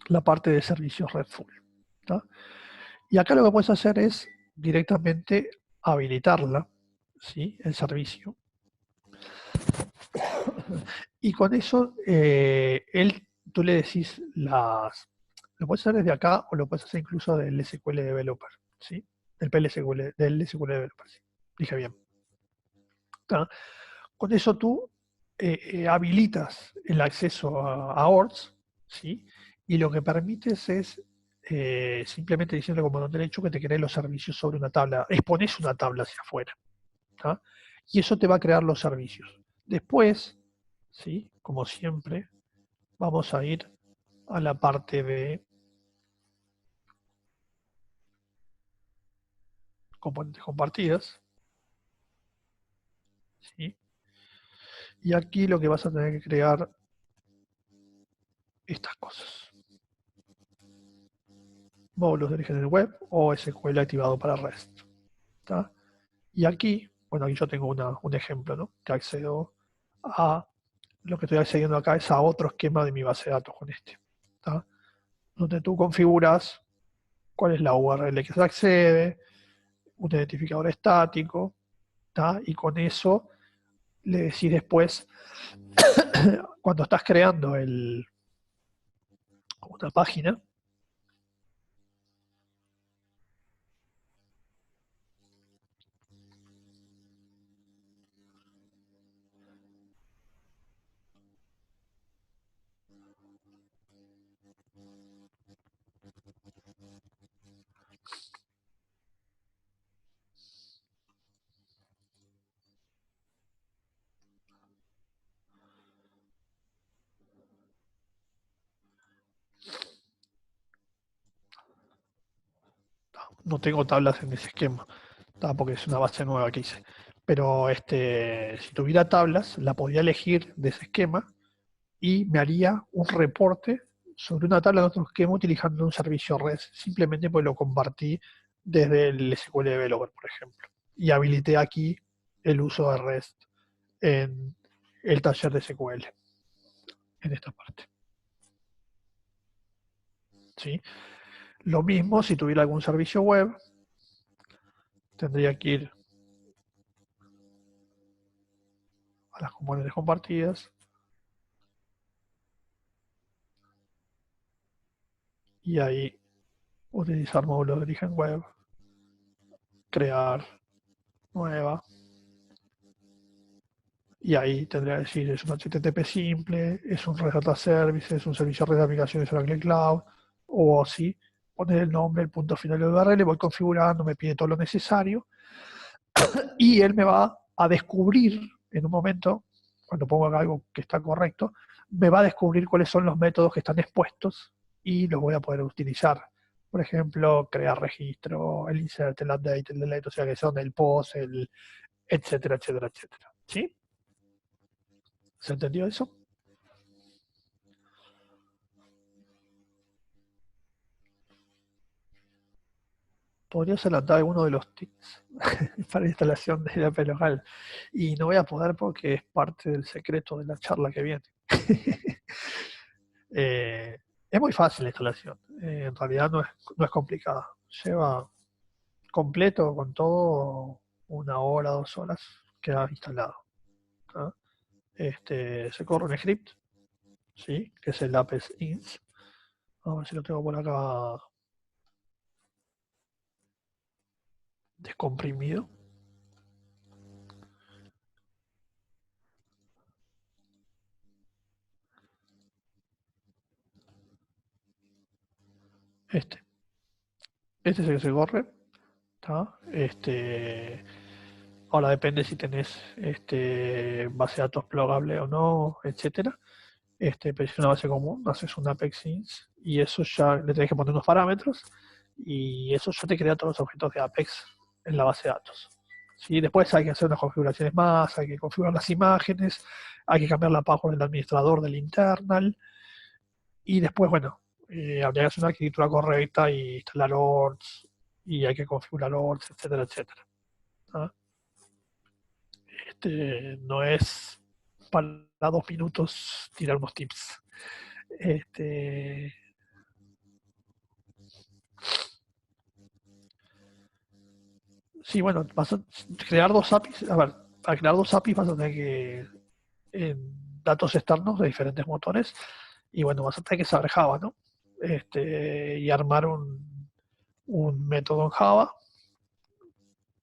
la parte de servicios RESTful, ¿tá? Y acá lo que puedes hacer es directamente habilitarla, ¿sí? El servicio. Y con eso, tú le decís lo puedes hacer desde acá o lo puedes hacer incluso del SQL Developer, ¿sí? Del SQL Developer, ¿sí? Dije bien. ¿Tá? Con eso tú habilitas el acceso a ORTS, ¿sí? Y lo que permites es simplemente diciendo como botón derecho que te crees los servicios sobre una tabla, expones una tabla hacia afuera, ¿tá? Y eso te va a crear los servicios. Después, ¿sí? Como siempre, vamos a ir a la parte de componentes compartidas, ¿sí? Y aquí lo que vas a tener que crear estas cosas. Módulos de origen en web o SQL activado para REST, ¿tá? Y aquí, bueno, aquí yo tengo un ejemplo, ¿no? Que accedo a, lo que estoy accediendo acá es a otro esquema de mi base de datos con ¿tá? Donde tú configuras cuál es la URL que se accede, un identificador estático, ¿tá? Y con eso le decís después, cuando estás creando una página, no tengo tablas en ese esquema, porque es una base nueva que hice. Pero si tuviera tablas, la podía elegir de ese esquema y me haría un reporte sobre una tabla de otro esquema utilizando un servicio REST, simplemente pues lo compartí desde el SQL Developer, por ejemplo. Y habilité aquí el uso de REST en el taller de SQL, en esta parte. ¿Sí? Lo mismo si tuviera algún servicio web, tendría que ir a las componentes compartidas y ahí utilizar módulos de origen web, crear nueva, y ahí tendría que decir es un HTTP simple, es un REST Data Service, es un servicio red de aplicaciones Oracle Cloud, o así, poner el nombre, el punto final del URL, voy configurando, me pide todo lo necesario, y él me va a descubrir en un momento, cuando pongo acá algo que está correcto, me va a descubrir cuáles son los métodos que están expuestos y los voy a poder utilizar. Por ejemplo, crear registro, el insert, el update, el delete, o sea que son el post, el etcétera, etcétera, etcétera. ¿Sí? ¿Se entendió eso? Podría adelantar alguno de los tips para la instalación de la API local. Y no voy a poder porque es parte del secreto de la charla que viene. Es muy fácil la instalación. En realidad no es complicada. Lleva completo con todo 1 hora, 2 horas queda instalado. ¿Ah? Se corre un script, ¿sí? Que es el apex ins. A ver si lo tengo por acá descomprimido. Este es el que se corre. ¿Tá? Ahora depende si tenés base de datos plugable o no, etcétera. Pero si es una base común, haces un apex ins y eso ya le tenés que poner unos parámetros y eso ya te crea todos los objetos de Apex en la base de datos. ¿Sí? Después hay que hacer unas configuraciones más, hay que configurar las imágenes, hay que cambiar la password del administrador del internal y después, bueno, habría que hacer una arquitectura correcta y instalar orts y hay que configurar orts, etcétera, etcétera. ¿Ah? No es para 2 minutos tirar unos tips. Sí, bueno, vas a crear 2 APIs. A ver, para crear 2 APIs vas a tener que datos externos de diferentes motores y bueno, vas a tener que saber Java, ¿no? Y armar un método en Java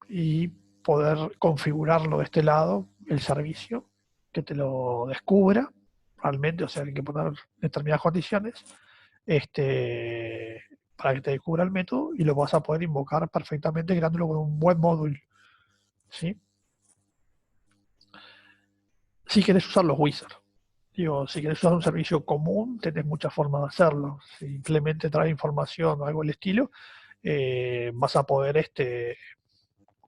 y poder configurarlo de este lado, el servicio, que te lo descubra realmente, o sea, hay que poner determinadas condiciones para que te descubra el método y lo vas a poder invocar perfectamente creándolo con un buen módulo, ¿sí? Si quieres usar los wizards. Digo, si quieres usar un servicio común, tenés muchas formas de hacerlo. Simplemente trae información o algo del estilo, vas a poder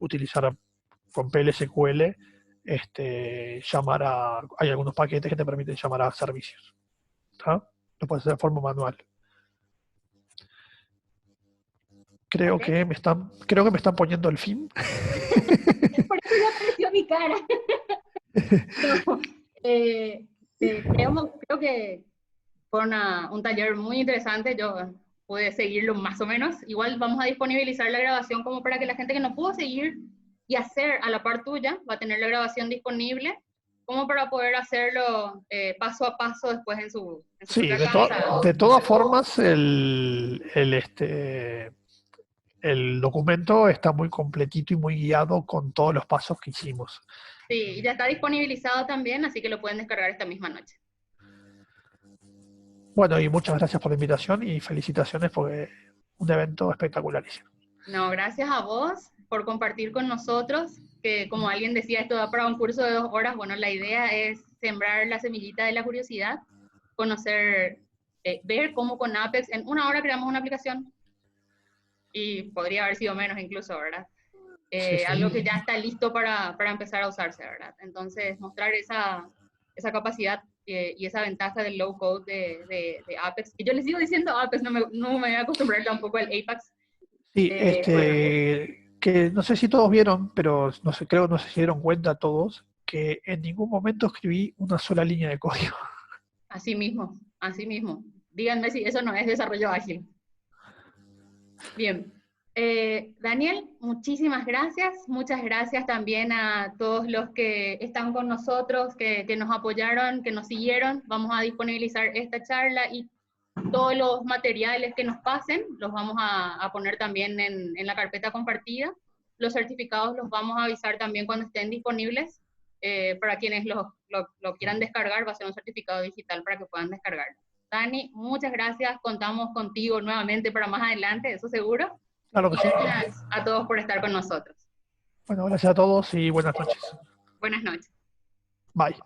utilizar con PLSQL, llamar a... Hay algunos paquetes que te permiten llamar a servicios. ¿Tá? Lo puedes hacer de forma manual. Creo que me están poniendo el fin. Por eso ya apareció mi cara. No, creo que fue un taller muy interesante. Yo pude seguirlo más o menos. Igual vamos a disponibilizar la grabación como para que la gente que no pudo seguir y hacer a la par tuya va a tener la grabación disponible como para poder hacerlo paso a paso después en su Sí, propia casa. de todas formas, el documento está muy completito y muy guiado con todos los pasos que hicimos. Sí, y ya está disponibilizado también, así que lo pueden descargar esta misma noche. Bueno, y muchas gracias por la invitación y felicitaciones porque un evento espectacularísimo. No, gracias a vos por compartir con nosotros, que como alguien decía, esto da para un curso de 2 horas. Bueno, la idea es sembrar la semillita de la curiosidad, conocer, ver cómo con Apex en 1 hora creamos una aplicación. y podría haber sido menos incluso, ¿verdad? Sí, sí. Algo que ya está listo para empezar a usarse, ¿verdad? Entonces, mostrar esa capacidad y esa ventaja del low code de Apex, que yo les sigo diciendo Apex, no me voy a acostumbrar tampoco al Apex. Sí, Bueno, que no sé si todos vieron, pero no sé, creo que no se dieron cuenta todos, que en ningún momento escribí una sola línea de código. así mismo, así mismo. Díganme si eso no es desarrollo ágil. Bien. Daniel, muchísimas gracias. Muchas gracias también a todos los que están con nosotros, que nos apoyaron, que nos siguieron. Vamos a disponibilizar esta charla y todos los materiales que nos pasen, los vamos a poner también en la carpeta compartida. Los certificados los vamos a avisar también cuando estén disponibles. Para quienes lo quieran descargar, va a ser un certificado digital para que puedan descargarlo. Dani, muchas gracias. Contamos contigo nuevamente para más adelante, eso seguro. Claro que Y sí. gracias a todos por estar con nosotros. Bueno, gracias a todos y buenas noches. Buenas noches. Bye.